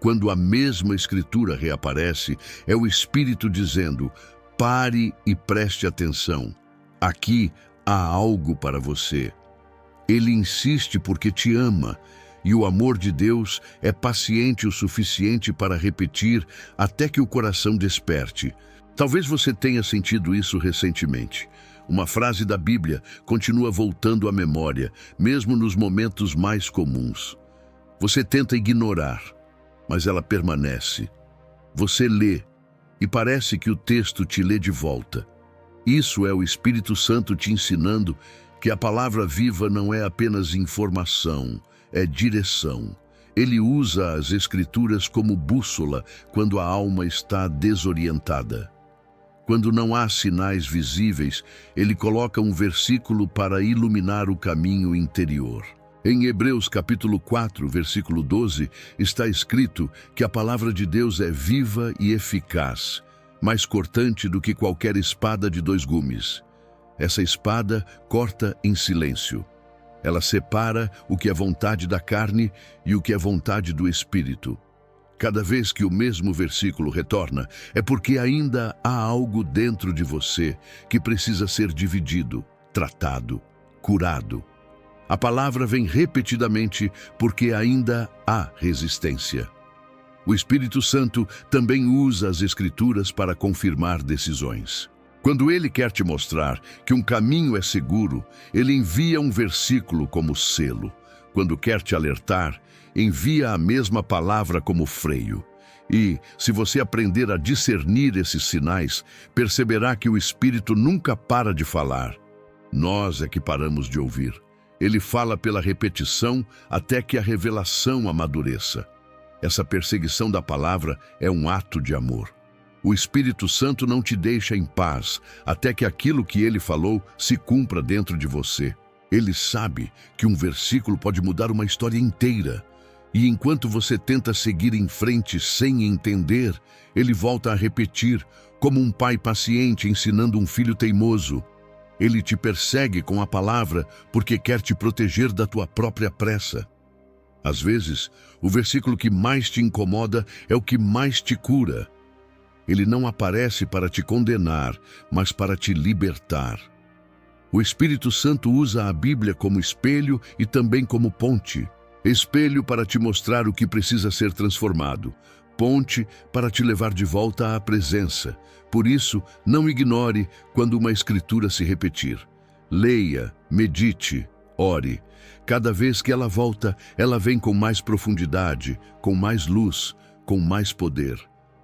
[SPEAKER 1] Quando a mesma escritura reaparece, é o Espírito dizendo: pare e preste atenção. Aqui há algo para você. Ele insiste porque te ama. E o amor de Deus é paciente o suficiente para repetir até que o coração desperte. Talvez você tenha sentido isso recentemente. Uma frase da Bíblia continua voltando à memória, mesmo nos momentos mais comuns. Você tenta ignorar, mas ela permanece. Você lê, e parece que o texto te lê de volta. Isso é o Espírito Santo te ensinando que a palavra viva não é apenas informação, é direção. Ele usa as Escrituras como bússola quando a alma está desorientada. Quando não há sinais visíveis, ele coloca um versículo para iluminar o caminho interior. Em Hebreus capítulo 4, versículo 12, está escrito que a palavra de Deus é viva e eficaz, mais cortante do que qualquer espada de dois gumes. Essa espada corta em silêncio. Ela separa o que é vontade da carne e o que é vontade do Espírito. Cada vez que o mesmo versículo retorna, é porque ainda há algo dentro de você que precisa ser dividido, tratado, curado. A palavra vem repetidamente porque ainda há resistência. O Espírito Santo também usa as Escrituras para confirmar decisões. Quando ele quer te mostrar que um caminho é seguro, ele envia um versículo como selo. Quando quer te alertar, envia a mesma palavra como freio. E, se você aprender a discernir esses sinais, perceberá que o Espírito nunca para de falar. Nós é que paramos de ouvir. Ele fala pela repetição até que a revelação amadureça. Essa perseguição da palavra é um ato de amor. O Espírito Santo não te deixa em paz até que aquilo que ele falou se cumpra dentro de você. Ele sabe que um versículo pode mudar uma história inteira. E enquanto você tenta seguir em frente sem entender, ele volta a repetir, como um pai paciente ensinando um filho teimoso. Ele te persegue com a palavra porque quer te proteger da tua própria pressa. Às vezes, o versículo que mais te incomoda é o que mais te cura. Ele não aparece para te condenar, mas para te libertar. O Espírito Santo usa a Bíblia como espelho e também como ponte. Espelho para te mostrar o que precisa ser transformado. Ponte para te levar de volta à presença. Por isso, não ignore quando uma escritura se repetir. Leia, medite, ore. Cada vez que ela volta, ela vem com mais profundidade, com mais luz, com mais poder.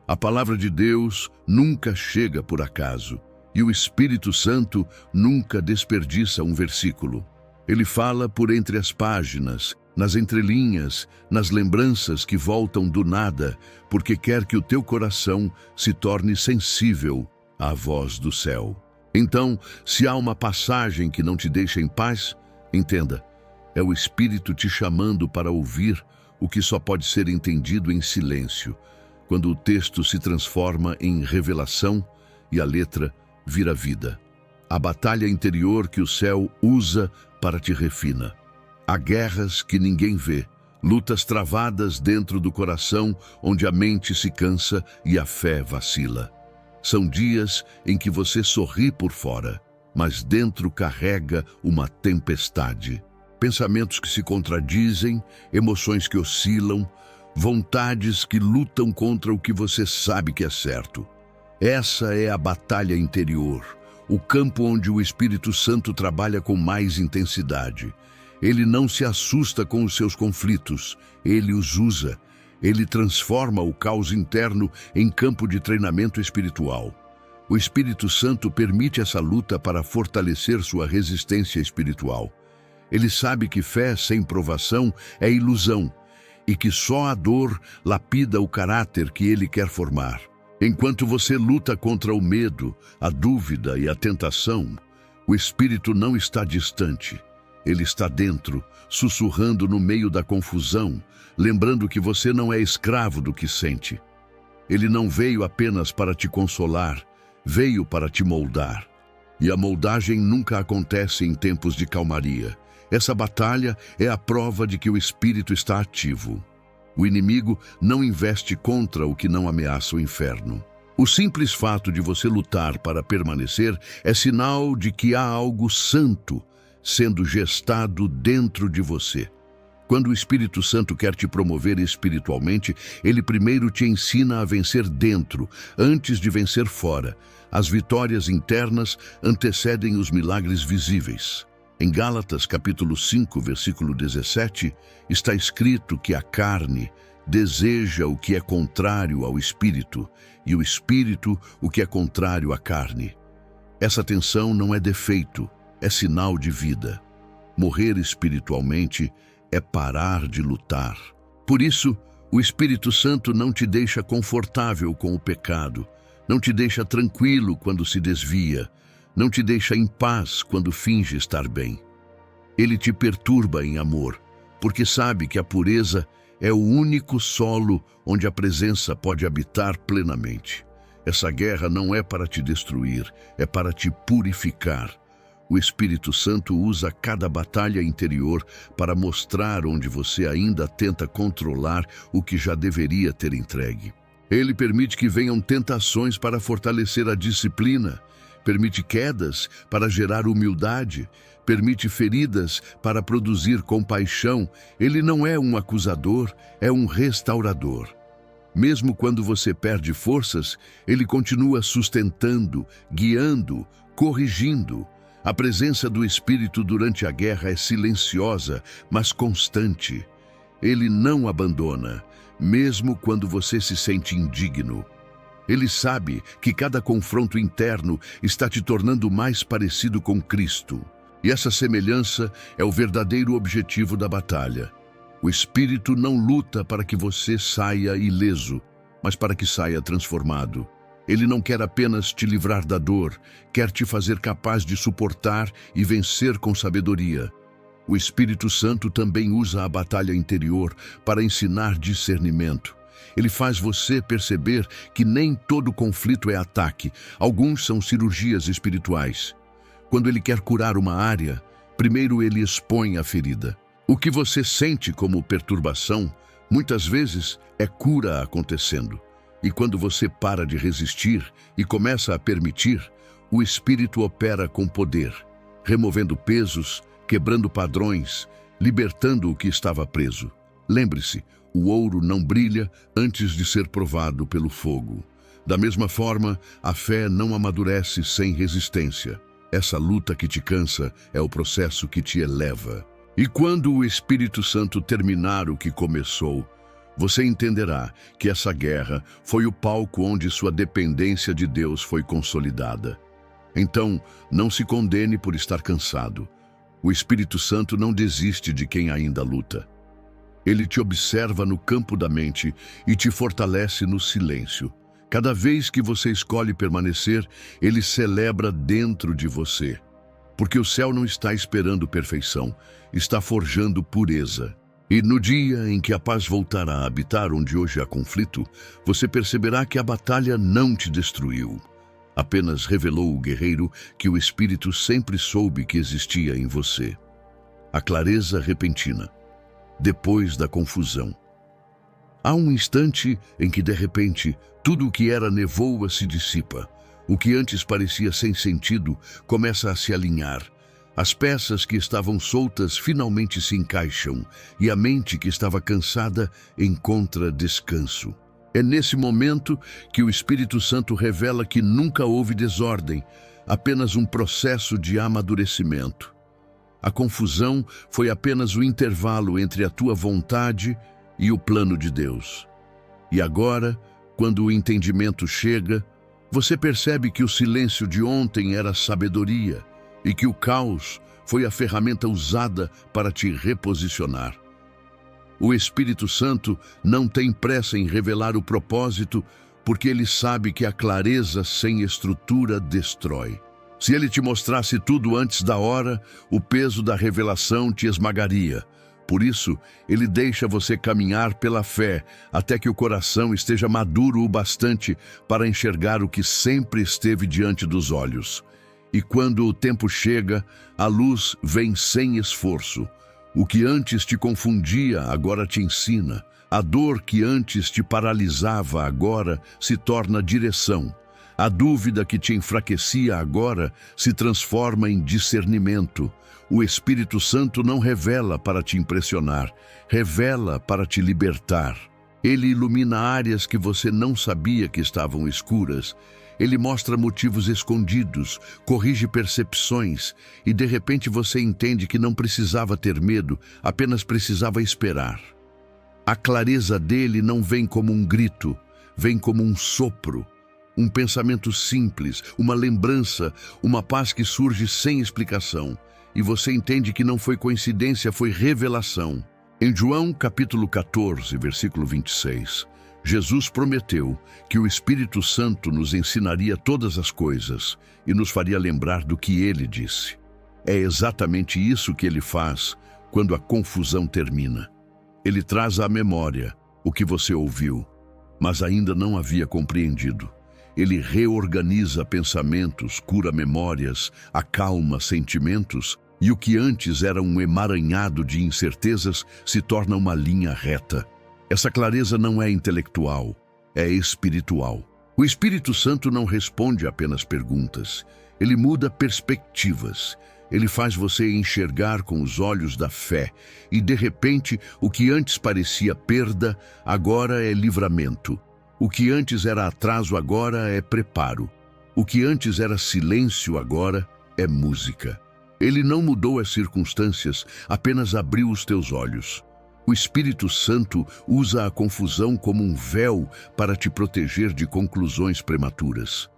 [SPEAKER 1] A palavra de Deus nunca chega por acaso, e o Espírito Santo nunca desperdiça um versículo. Ele fala por entre as páginas, nas entrelinhas, nas lembranças que voltam do nada, porque quer que o teu coração se torne sensível a voz do céu. Então, se há uma passagem que não te deixa em paz, entenda, é o Espírito te chamando para ouvir o que só pode ser entendido em silêncio, quando o texto se transforma em revelação e a letra vira vida. A batalha interior que o céu usa para te refina. Há guerras que ninguém vê, lutas travadas dentro do coração onde a mente se cansa e a fé vacila. São dias em que você sorri por fora, mas dentro carrega uma tempestade. Pensamentos que se contradizem, emoções que oscilam, vontades que lutam contra o que você sabe que é certo. Essa é a batalha interior, o campo onde o Espírito Santo trabalha com mais intensidade. Ele não se assusta com os seus conflitos, ele os usa. Ele transforma o caos interno em campo de treinamento espiritual. O Espírito Santo permite essa luta para fortalecer sua resistência espiritual. Ele sabe que fé sem provação é ilusão e que só a dor lapida o caráter que ele quer formar. Enquanto você luta contra o medo, a dúvida e a tentação, o Espírito não está distante. Ele está dentro, sussurrando no meio da confusão, lembrando que você não é escravo do que sente. Ele não veio apenas para te consolar, veio para te moldar. E a moldagem nunca acontece em tempos de calmaria. Essa batalha é a prova de que o Espírito está ativo. O inimigo não investe contra o que não ameaça o inferno. O simples fato de você lutar para permanecer é sinal de que há algo santo sendo gestado dentro de você. Quando o Espírito Santo quer te promover espiritualmente, ele primeiro te ensina a vencer dentro, antes de vencer fora. As vitórias internas antecedem os milagres visíveis. Em Gálatas, capítulo 5, versículo 17, está escrito que a carne deseja o que é contrário ao Espírito, e o Espírito o que é contrário à carne. Essa tensão não é defeito, é sinal de vida. Morrer espiritualmente é parar de lutar. Por isso, o Espírito Santo não te deixa confortável com o pecado, não te deixa tranquilo quando se desvia, não te deixa em paz quando finge estar bem. Ele te perturba em amor, porque sabe que a pureza é o único solo onde a presença pode habitar plenamente. Essa guerra não é para te destruir, é para te purificar. O Espírito Santo usa cada batalha interior para mostrar onde você ainda tenta controlar o que já deveria ter entregue. Ele permite que venham tentações para fortalecer a disciplina, permite quedas para gerar humildade, permite feridas para produzir compaixão. Ele não é um acusador, é um restaurador. Mesmo quando você perde forças, ele continua sustentando, guiando, corrigindo. A presença do Espírito durante a guerra é silenciosa, mas constante. Ele não abandona, mesmo quando você se sente indigno. Ele sabe que cada confronto interno está te tornando mais parecido com Cristo. E essa semelhança é o verdadeiro objetivo da batalha. O Espírito não luta para que você saia ileso, mas para que saia transformado. Ele não quer apenas te livrar da dor, quer te fazer capaz de suportar e vencer com sabedoria. O Espírito Santo também usa a batalha interior para ensinar discernimento. Ele faz você perceber que nem todo conflito é ataque, alguns são cirurgias espirituais. Quando ele quer curar uma área, primeiro ele expõe a ferida. O que você sente como perturbação, muitas vezes é cura acontecendo. E quando você para de resistir e começa a permitir, o Espírito opera com poder, removendo pesos, quebrando padrões, libertando o que estava preso. Lembre-se, o ouro não brilha antes de ser provado pelo fogo. Da mesma forma, a fé não amadurece sem resistência. Essa luta que te cansa é o processo que te eleva. E quando o Espírito Santo terminar o que começou, você entenderá que essa guerra foi o palco onde sua dependência de Deus foi consolidada. Então, não se condene por estar cansado. O Espírito Santo não desiste de quem ainda luta. Ele te observa no campo da mente e te fortalece no silêncio. Cada vez que você escolhe permanecer, ele celebra dentro de você. Porque o céu não está esperando perfeição, está forjando pureza. E no dia em que a paz voltar a habitar onde hoje há conflito, você perceberá que a batalha não te destruiu. Apenas revelou o guerreiro que o Espírito sempre soube que existia em você. A clareza repentina, depois da confusão. Há um instante em que, de repente, tudo o que era nevoa se dissipa. O que antes parecia sem sentido começa a se alinhar. As peças que estavam soltas finalmente se encaixam e a mente que estava cansada encontra descanso. É nesse momento que o Espírito Santo revela que nunca houve desordem, apenas um processo de amadurecimento. A confusão foi apenas o intervalo entre a tua vontade e o plano de Deus. E agora, quando o entendimento chega, você percebe que o silêncio de ontem era sabedoria e que o caos foi a ferramenta usada para te reposicionar. O Espírito Santo não tem pressa em revelar o propósito, porque ele sabe que a clareza sem estrutura destrói. Se ele te mostrasse tudo antes da hora, o peso da revelação te esmagaria. Por isso, ele deixa você caminhar pela fé até que o coração esteja maduro o bastante para enxergar o que sempre esteve diante dos olhos. E quando o tempo chega, a luz vem sem esforço. O que antes te confundia, agora te ensina. A dor que antes te paralisava, agora se torna direção. A dúvida que te enfraquecia agora se transforma em discernimento. O Espírito Santo não revela para te impressionar, revela para te libertar. Ele ilumina áreas que você não sabia que estavam escuras. Ele mostra motivos escondidos, corrige percepções e de repente você entende que não precisava ter medo, apenas precisava esperar. A clareza dele não vem como um grito, vem como um sopro. Um pensamento simples, uma lembrança, uma paz que surge sem explicação. E você entende que não foi coincidência, foi revelação. Em João capítulo 14, versículo 26, Jesus prometeu que o Espírito Santo nos ensinaria todas as coisas e nos faria lembrar do que ele disse. É exatamente isso que ele faz quando a confusão termina. Ele traz à memória o que você ouviu, mas ainda não havia compreendido. Ele reorganiza pensamentos, cura memórias, acalma sentimentos, e o que antes era um emaranhado de incertezas se torna uma linha reta. Essa clareza não é intelectual, é espiritual. O Espírito Santo não responde apenas perguntas, ele muda perspectivas. Ele faz você enxergar com os olhos da fé, e de repente o que antes parecia perda, agora é livramento. O que antes era atraso agora é preparo. O que antes era silêncio agora é música. Ele não mudou as circunstâncias, apenas abriu os teus olhos. O Espírito Santo usa a confusão como um véu para te proteger de conclusões prematuras.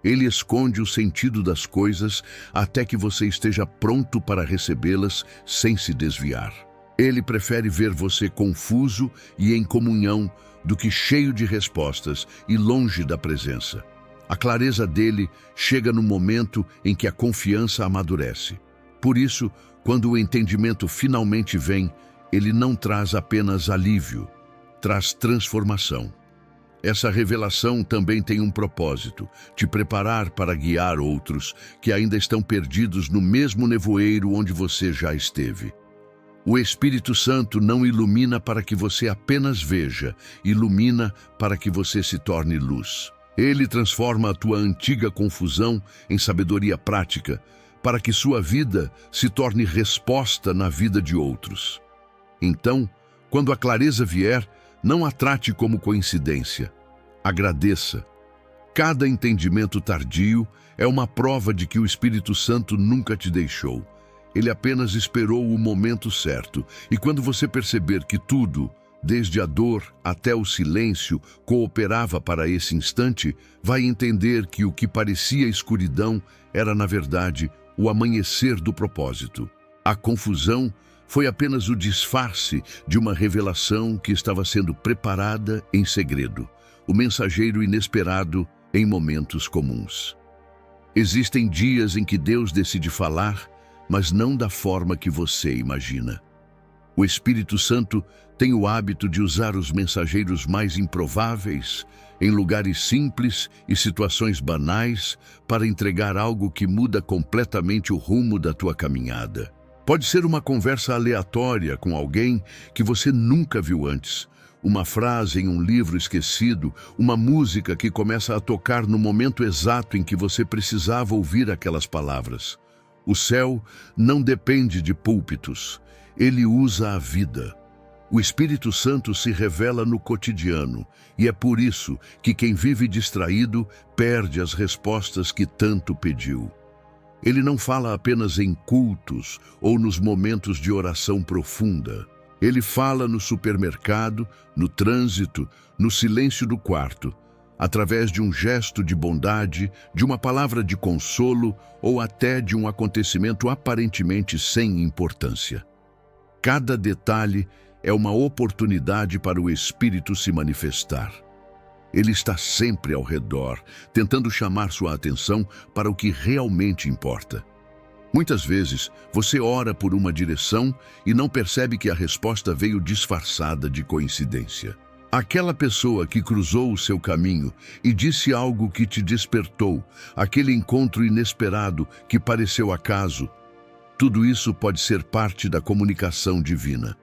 [SPEAKER 1] Ele esconde o sentido das coisas até que você esteja pronto para recebê-las sem se desviar. Ele prefere ver você confuso e em comunhão do que cheio de respostas e longe da presença. A clareza dele chega no momento em que a confiança amadurece. Por isso, quando o entendimento finalmente vem, ele não traz apenas alívio, traz transformação. Essa revelação também tem um propósito, te preparar para guiar outros que ainda estão perdidos no mesmo nevoeiro onde você já esteve. O Espírito Santo não ilumina para que você apenas veja, ilumina para que você se torne luz. Ele transforma a tua antiga confusão em sabedoria prática, para que sua vida se torne resposta na vida de outros. Então, quando a clareza vier, não a trate como coincidência. Agradeça. Cada entendimento tardio é uma prova de que o Espírito Santo nunca te deixou. Ele apenas esperou o momento certo. E quando você perceber que tudo, desde a dor até o silêncio, cooperava para esse instante, vai entender que o que parecia escuridão era, na verdade, o amanhecer do propósito. A confusão foi apenas o disfarce de uma revelação que estava sendo preparada em segredo. o mensageiro inesperado em momentos comuns. Existem dias em que Deus decide falar, mas não da forma que você imagina. O Espírito Santo tem o hábito de usar os mensageiros mais improváveis, em lugares simples e situações banais, para entregar algo que muda completamente o rumo da tua caminhada. Pode ser uma conversa aleatória com alguém que você nunca viu antes, uma frase em um livro esquecido, uma música que começa a tocar no momento exato em que você precisava ouvir aquelas palavras. O céu não depende de púlpitos, ele usa a vida. O Espírito Santo se revela no cotidiano, e é por isso que quem vive distraído perde as respostas que tanto pediu. Ele não fala apenas em cultos ou nos momentos de oração profunda. Ele fala no supermercado, no trânsito, no silêncio do quarto, através de um gesto de bondade, de uma palavra de consolo ou até de um acontecimento aparentemente sem importância. Cada detalhe é uma oportunidade para o Espírito se manifestar. Ele está sempre ao redor, tentando chamar sua atenção para o que realmente importa. Muitas vezes, você ora por uma direção e não percebe que a resposta veio disfarçada de coincidência. Aquela pessoa que cruzou o seu caminho e disse algo que te despertou, aquele encontro inesperado que pareceu acaso, tudo isso pode ser parte da comunicação divina.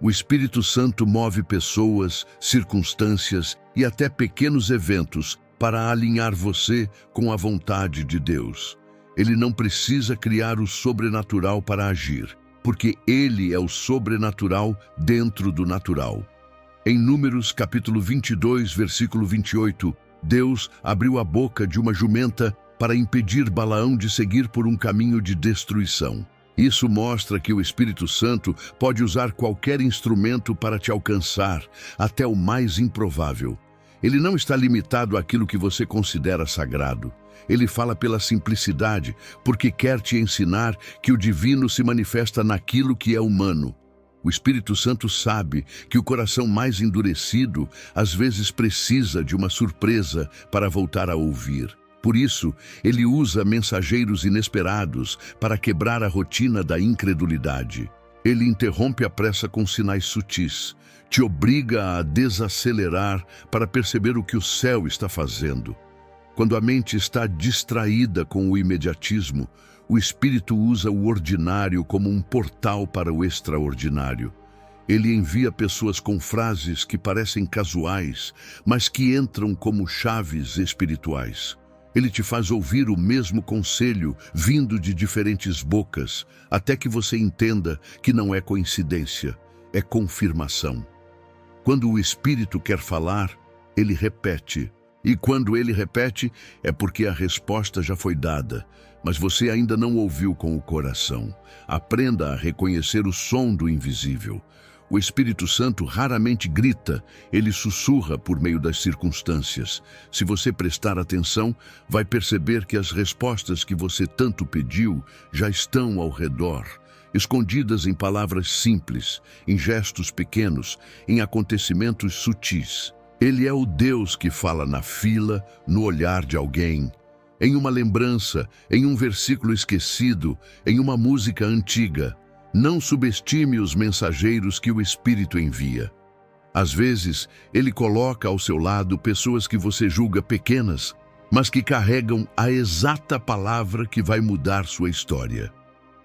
[SPEAKER 1] O Espírito Santo move pessoas, circunstâncias e até pequenos eventos para alinhar você com a vontade de Deus. Ele não precisa criar o sobrenatural para agir, porque ele é o sobrenatural dentro do natural. Em Números capítulo 22, versículo 28, Deus abriu a boca de uma jumenta para impedir Balaão de seguir por um caminho de destruição. Isso mostra que o Espírito Santo pode usar qualquer instrumento para te alcançar, até o mais improvável. Ele não está limitado àquilo que você considera sagrado. Ele fala pela simplicidade, porque quer te ensinar que o divino se manifesta naquilo que é humano. O Espírito Santo sabe que o coração mais endurecido às vezes precisa de uma surpresa para voltar a ouvir. Por isso, ele usa mensageiros inesperados para quebrar a rotina da incredulidade. Ele interrompe a pressa com sinais sutis, te obriga a desacelerar para perceber o que o céu está fazendo. Quando a mente está distraída com o imediatismo, o Espírito usa o ordinário como um portal para o extraordinário. Ele envia pessoas com frases que parecem casuais, mas que entram como chaves espirituais. Ele te faz ouvir o mesmo conselho vindo de diferentes bocas, até que você entenda que não é coincidência, é confirmação. Quando o Espírito quer falar, ele repete. E quando ele repete, é porque a resposta já foi dada, mas você ainda não ouviu com o coração. Aprenda a reconhecer o som do invisível. O Espírito Santo raramente grita, ele sussurra por meio das circunstâncias. Se você prestar atenção, vai perceber que as respostas que você tanto pediu já estão ao redor, escondidas em palavras simples, em gestos pequenos, em acontecimentos sutis. Ele é o Deus que fala na fila, no olhar de alguém, em uma lembrança, em um versículo esquecido, em uma música antiga. Não subestime os mensageiros que o Espírito envia. Às vezes, ele coloca ao seu lado pessoas que você julga pequenas, mas que carregam a exata palavra que vai mudar sua história.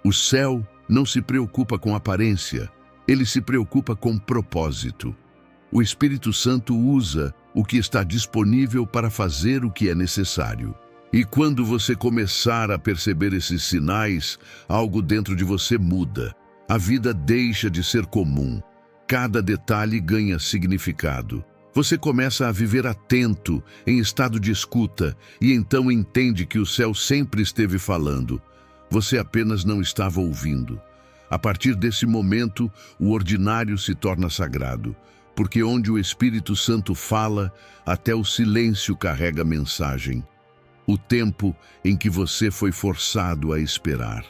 [SPEAKER 1] O céu não se preocupa com aparência, ele se preocupa com propósito. O Espírito Santo usa o que está disponível para fazer o que é necessário. E quando você começar a perceber esses sinais, algo dentro de você muda. A vida deixa de ser comum. Cada detalhe ganha significado. Você começa a viver atento, em estado de escuta, e então entende que o céu sempre esteve falando. Você apenas não estava ouvindo. A partir desse momento, o ordinário se torna sagrado, porque onde o Espírito Santo fala, até o silêncio carrega mensagem. O tempo em que você foi forçado a esperar.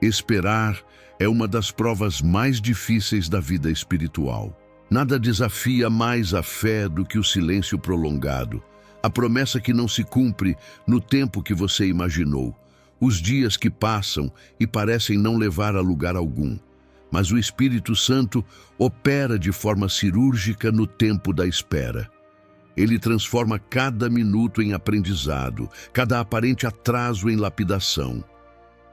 [SPEAKER 1] Esperar é uma das provas mais difíceis da vida espiritual. Nada desafia mais a fé do que o silêncio prolongado, a promessa que não se cumpre no tempo que você imaginou, os dias que passam e parecem não levar a lugar algum. Mas o Espírito Santo opera de forma cirúrgica no tempo da espera. Ele transforma cada minuto em aprendizado, cada aparente atraso em lapidação.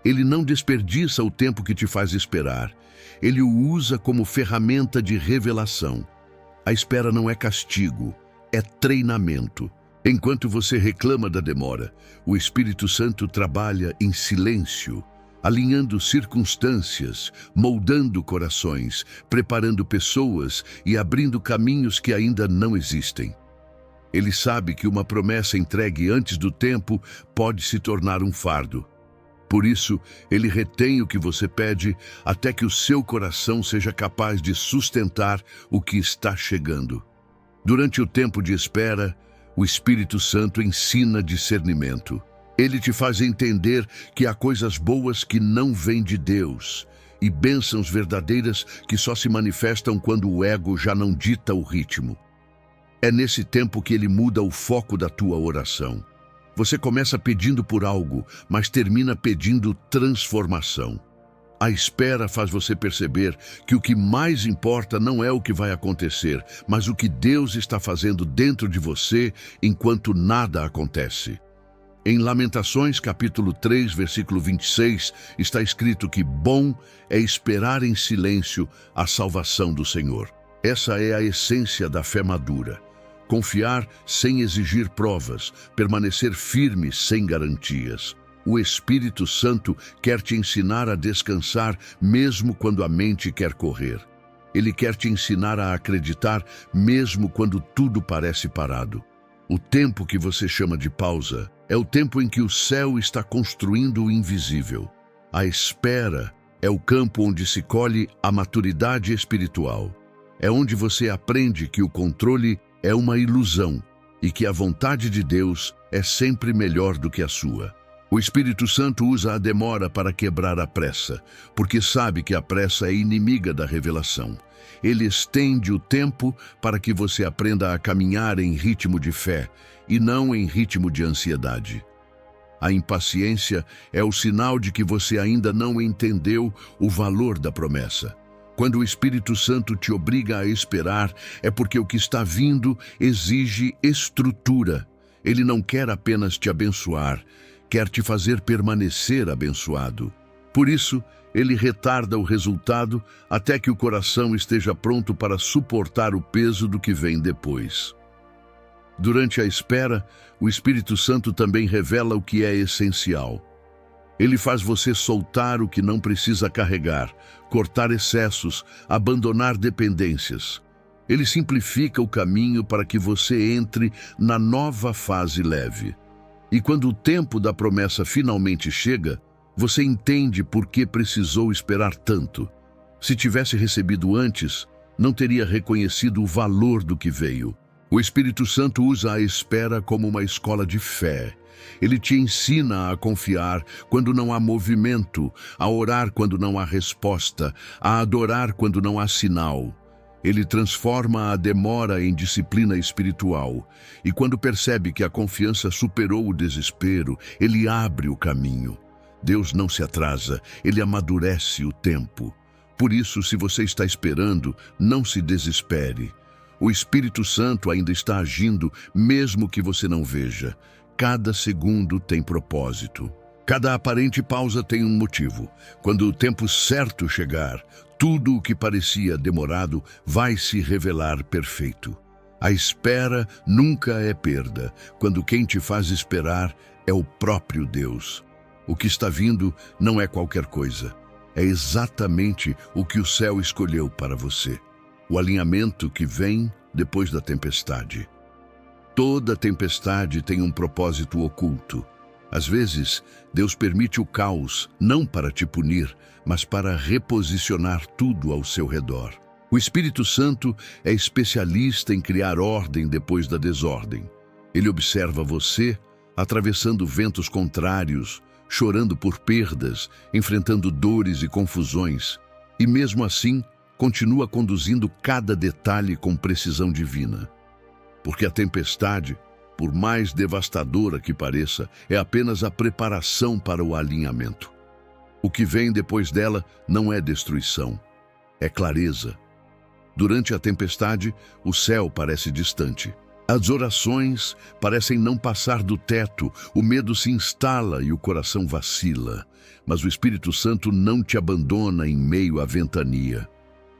[SPEAKER 1] Ele não desperdiça o tempo que te faz esperar. Ele o usa como ferramenta de revelação. A espera não é castigo, é treinamento. Enquanto você reclama da demora, o Espírito Santo trabalha em silêncio, alinhando circunstâncias, moldando corações, preparando pessoas e abrindo caminhos que ainda não existem. Ele sabe que uma promessa entregue antes do tempo pode se tornar um fardo. Por isso, ele retém o que você pede até que o seu coração seja capaz de sustentar o que está chegando. Durante o tempo de espera, o Espírito Santo ensina discernimento. Ele te faz entender que há coisas boas que não vêm de Deus e bênçãos verdadeiras que só se manifestam quando o ego já não dita o ritmo. É nesse tempo que ele muda o foco da tua oração. Você começa pedindo por algo, mas termina pedindo transformação. A espera faz você perceber que o que mais importa não é o que vai acontecer, mas o que Deus está fazendo dentro de você enquanto nada acontece. Em Lamentações, capítulo 3, versículo 26, está escrito que bom é esperar em silêncio a salvação do Senhor. Essa é a essência da fé madura. Confiar sem exigir provas, permanecer firme sem garantias. O Espírito Santo quer te ensinar a descansar mesmo quando a mente quer correr. Ele quer te ensinar a acreditar mesmo quando tudo parece parado. O tempo que você chama de pausa é o tempo em que o céu está construindo o invisível. A espera é o campo onde se colhe a maturidade espiritual. É onde você aprende que o controle é uma ilusão e que a vontade de Deus é sempre melhor do que a sua. O Espírito Santo usa a demora para quebrar a pressa, porque sabe que a pressa é inimiga da revelação. Ele estende o tempo para que você aprenda a caminhar em ritmo de fé e não em ritmo de ansiedade. A impaciência é o sinal de que você ainda não entendeu o valor da promessa. Quando o Espírito Santo te obriga a esperar, é porque o que está vindo exige estrutura. Ele não quer apenas te abençoar, quer te fazer permanecer abençoado. Por isso, ele retarda o resultado até que o coração esteja pronto para suportar o peso do que vem depois. Durante a espera, o Espírito Santo também revela o que é essencial. Ele faz você soltar o que não precisa carregar, cortar excessos, abandonar dependências. Ele simplifica o caminho para que você entre na nova fase leve. E quando o tempo da promessa finalmente chega, você entende por que precisou esperar tanto. Se tivesse recebido antes, não teria reconhecido o valor do que veio. O Espírito Santo usa a espera como uma escola de fé. Ele te ensina a confiar quando não há movimento, a orar quando não há resposta, a adorar quando não há sinal. Ele transforma a demora em disciplina espiritual. E quando percebe que a confiança superou o desespero, ele abre o caminho. Deus não se atrasa, ele amadurece o tempo. Por isso, se você está esperando, não se desespere. O Espírito Santo ainda está agindo, mesmo que você não veja. Cada segundo tem propósito. Cada aparente pausa tem um motivo. Quando o tempo certo chegar, tudo o que parecia demorado vai se revelar perfeito. A espera nunca é perda, quando quem te faz esperar é o próprio Deus. O que está vindo não é qualquer coisa. É exatamente o que o céu escolheu para você. O alinhamento que vem depois da tempestade. Toda tempestade tem um propósito oculto. Às vezes, Deus permite o caos, não para te punir, mas para reposicionar tudo ao seu redor. O Espírito Santo é especialista em criar ordem depois da desordem. Ele observa você, atravessando ventos contrários, chorando por perdas, enfrentando dores e confusões. E mesmo assim, continua conduzindo cada detalhe com precisão divina. Porque a tempestade, por mais devastadora que pareça, é apenas a preparação para o alinhamento. O que vem depois dela não é destruição, é clareza. Durante a tempestade, o céu parece distante. As orações parecem não passar do teto, o medo se instala e o coração vacila. Mas o Espírito Santo não te abandona em meio à ventania.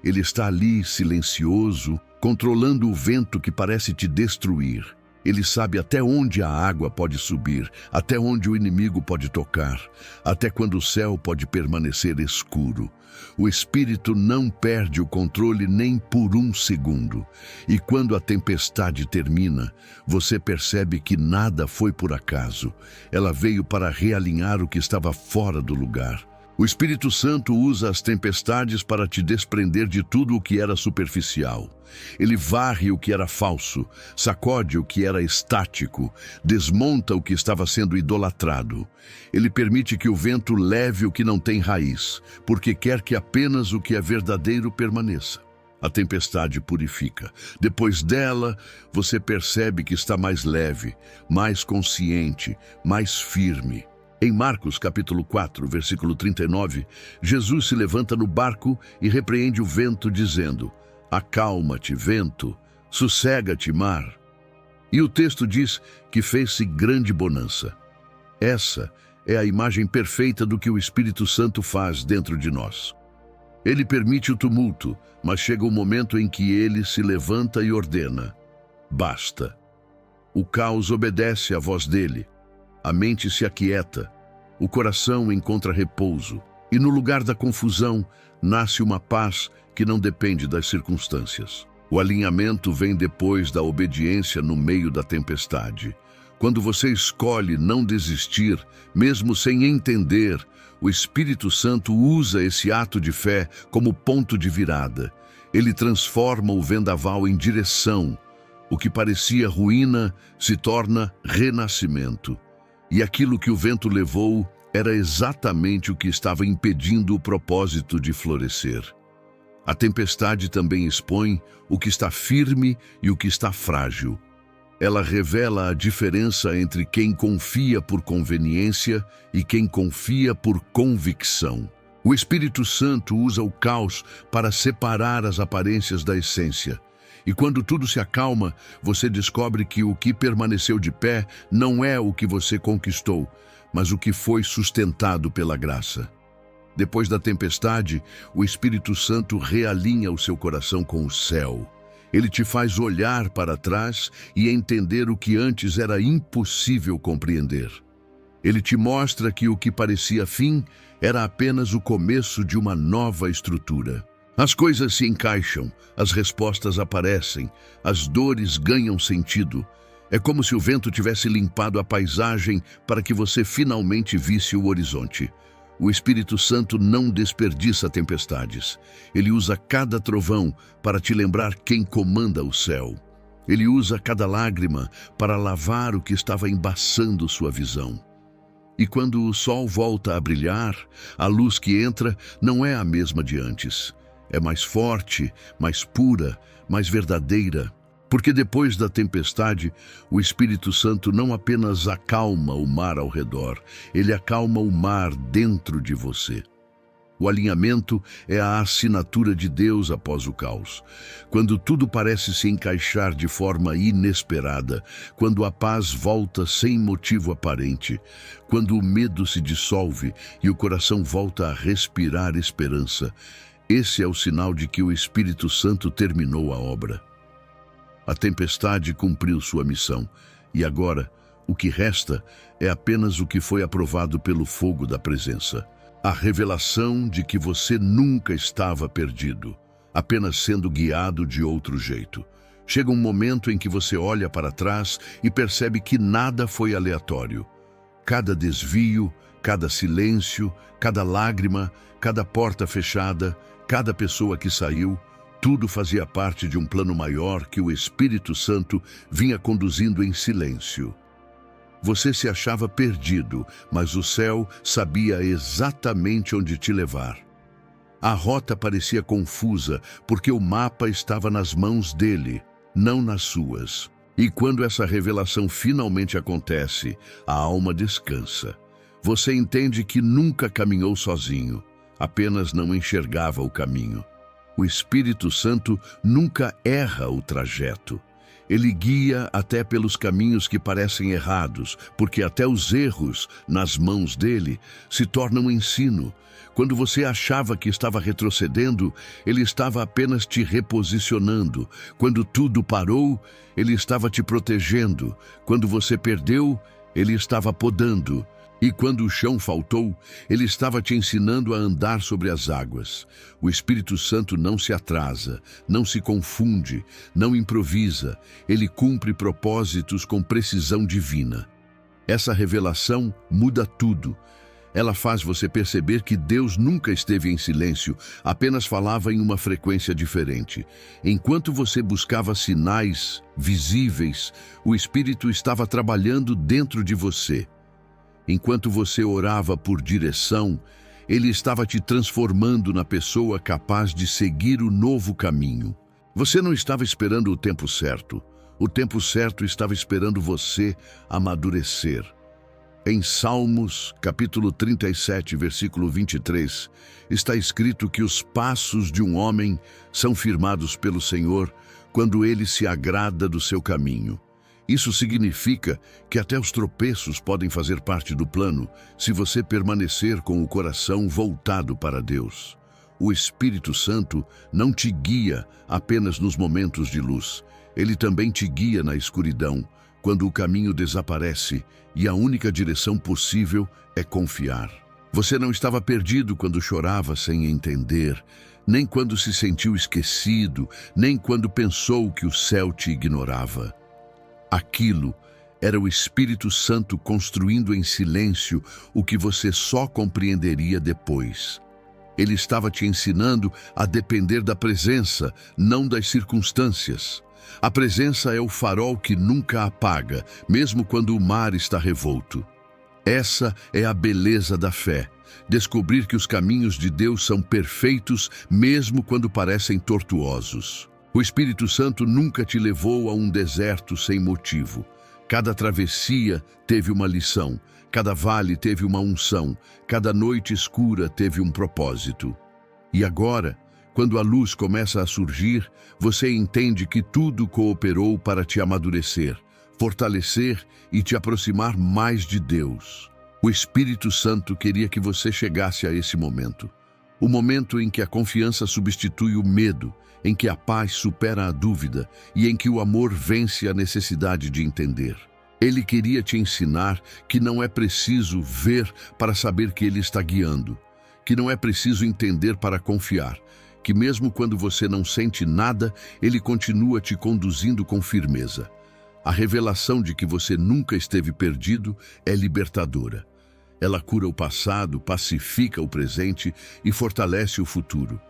[SPEAKER 1] Ele está ali, silencioso, controlando o vento que parece te destruir. Ele sabe até onde a água pode subir, até onde o inimigo pode tocar, até quando o céu pode permanecer escuro. O Espírito não perde o controle nem por um segundo. E quando a tempestade termina, você percebe que nada foi por acaso. Ela veio para realinhar o que estava fora do lugar. O Espírito Santo usa as tempestades para te desprender de tudo o que era superficial. Ele varre o que era falso, sacode o que era estático, desmonta o que estava sendo idolatrado. Ele permite que o vento leve o que não tem raiz, porque quer que apenas o que é verdadeiro permaneça. A tempestade purifica. Depois dela, você percebe que está mais leve, mais consciente, mais firme. Em Marcos capítulo 4, versículo 39, Jesus se levanta no barco e repreende o vento, dizendo: "Acalma-te, vento, sossega-te, mar." E o texto diz que fez-se grande bonança. Essa é a imagem perfeita do que o Espírito Santo faz dentro de nós. Ele permite o tumulto, mas chega o momento em que ele se levanta e ordena: "Basta." O caos obedece à voz dele. A mente se aquieta, o coração encontra repouso, e no lugar da confusão nasce uma paz que não depende das circunstâncias. O alinhamento vem depois da obediência no meio da tempestade. Quando você escolhe não desistir, mesmo sem entender, o Espírito Santo usa esse ato de fé como ponto de virada. Ele transforma o vendaval em direção. O que parecia ruína se torna renascimento. E aquilo que o vento levou era exatamente o que estava impedindo o propósito de florescer. A tempestade também expõe o que está firme e o que está frágil. Ela revela a diferença entre quem confia por conveniência e quem confia por convicção. O Espírito Santo usa o caos para separar as aparências da essência. E quando tudo se acalma, você descobre que o que permaneceu de pé não é o que você conquistou, mas o que foi sustentado pela graça. Depois da tempestade, o Espírito Santo realinha o seu coração com o céu. Ele te faz olhar para trás e entender o que antes era impossível compreender. Ele te mostra que o que parecia fim era apenas o começo de uma nova estrutura. As coisas se encaixam, as respostas aparecem, as dores ganham sentido. É como se o vento tivesse limpado a paisagem para que você finalmente visse o horizonte. O Espírito Santo não desperdiça tempestades. Ele usa cada trovão para te lembrar quem comanda o céu. Ele usa cada lágrima para lavar o que estava embaçando sua visão. E quando o sol volta a brilhar, a luz que entra não é a mesma de antes. É mais forte, mais pura, mais verdadeira. Porque depois da tempestade, o Espírito Santo não apenas acalma o mar ao redor, ele acalma o mar dentro de você. O alinhamento é a assinatura de Deus após o caos. Quando tudo parece se encaixar de forma inesperada, quando a paz volta sem motivo aparente, quando o medo se dissolve e o coração volta a respirar esperança, esse é o sinal de que o Espírito Santo terminou a obra. A tempestade cumpriu sua missão, e agora, o que resta é apenas o que foi aprovado pelo fogo da presença. A revelação de que você nunca estava perdido, apenas sendo guiado de outro jeito. Chega um momento em que você olha para trás e percebe que nada foi aleatório. Cada desvio, cada silêncio, cada lágrima, cada porta fechada, cada pessoa que saiu, tudo fazia parte de um plano maior que o Espírito Santo vinha conduzindo em silêncio. Você se achava perdido, mas o céu sabia exatamente onde te levar. A rota parecia confusa, porque o mapa estava nas mãos dele, não nas suas. E quando essa revelação finalmente acontece, a alma descansa. Você entende que nunca caminhou sozinho, apenas não enxergava o caminho. O Espírito Santo nunca erra o trajeto. Ele guia até pelos caminhos que parecem errados, porque até os erros, nas mãos dele, se tornam ensino. Quando você achava que estava retrocedendo, ele estava apenas te reposicionando. Quando tudo parou, ele estava te protegendo. Quando você perdeu, ele estava podando. E quando o chão faltou, ele estava te ensinando a andar sobre as águas. O Espírito Santo não se atrasa, não se confunde, não improvisa. Ele cumpre propósitos com precisão divina. Essa revelação muda tudo. Ela faz você perceber que Deus nunca esteve em silêncio, apenas falava em uma frequência diferente. Enquanto você buscava sinais visíveis, o Espírito estava trabalhando dentro de você. Enquanto você orava por direção, ele estava te transformando na pessoa capaz de seguir o novo caminho. Você não estava esperando o tempo certo. O tempo certo estava esperando você amadurecer. Em Salmos, capítulo 37, versículo 23, está escrito que os passos de um homem são firmados pelo Senhor quando ele se agrada do seu caminho. Isso significa que até os tropeços podem fazer parte do plano se você permanecer com o coração voltado para Deus. O Espírito Santo não te guia apenas nos momentos de luz. Ele também te guia na escuridão, quando o caminho desaparece e a única direção possível é confiar. Você não estava perdido quando chorava sem entender, nem quando se sentiu esquecido, nem quando pensou que o céu te ignorava. Aquilo era o Espírito Santo construindo em silêncio o que você só compreenderia depois. Ele estava te ensinando a depender da presença, não das circunstâncias. A presença é o farol que nunca apaga, mesmo quando o mar está revolto. Essa é a beleza da fé. Descobrir que os caminhos de Deus são perfeitos, mesmo quando parecem tortuosos. O Espírito Santo nunca te levou a um deserto sem motivo. Cada travessia teve uma lição, cada vale teve uma unção, cada noite escura teve um propósito. E agora, quando a luz começa a surgir, você entende que tudo cooperou para te amadurecer, fortalecer e te aproximar mais de Deus. O Espírito Santo queria que você chegasse a esse momento. O momento em que a confiança substitui o medo, em que a paz supera a dúvida e em que o amor vence a necessidade de entender. Ele queria te ensinar que não é preciso ver para saber que Ele está guiando, que não é preciso entender para confiar, que mesmo quando você não sente nada, Ele continua te conduzindo com firmeza. A revelação de que você nunca esteve perdido é libertadora. Ela cura o passado, pacifica o presente e fortalece o futuro.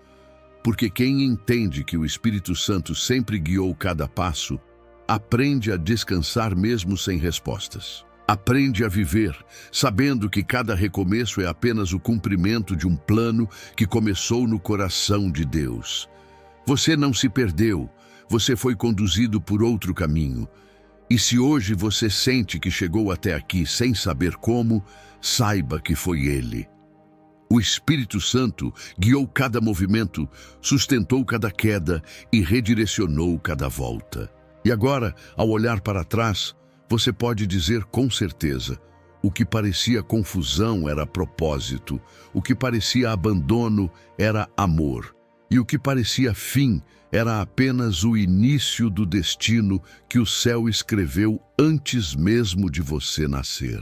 [SPEAKER 1] Porque quem entende que o Espírito Santo sempre guiou cada passo, aprende a descansar mesmo sem respostas. Aprende a viver, sabendo que cada recomeço é apenas o cumprimento de um plano que começou no coração de Deus. Você não se perdeu, você foi conduzido por outro caminho. E se hoje você sente que chegou até aqui sem saber como, saiba que foi Ele. O Espírito Santo guiou cada movimento, sustentou cada queda e redirecionou cada volta. E agora, ao olhar para trás, você pode dizer com certeza: o que parecia confusão era propósito, o que parecia abandono era amor, e o que parecia fim era apenas o início do destino que o céu escreveu antes mesmo de você nascer.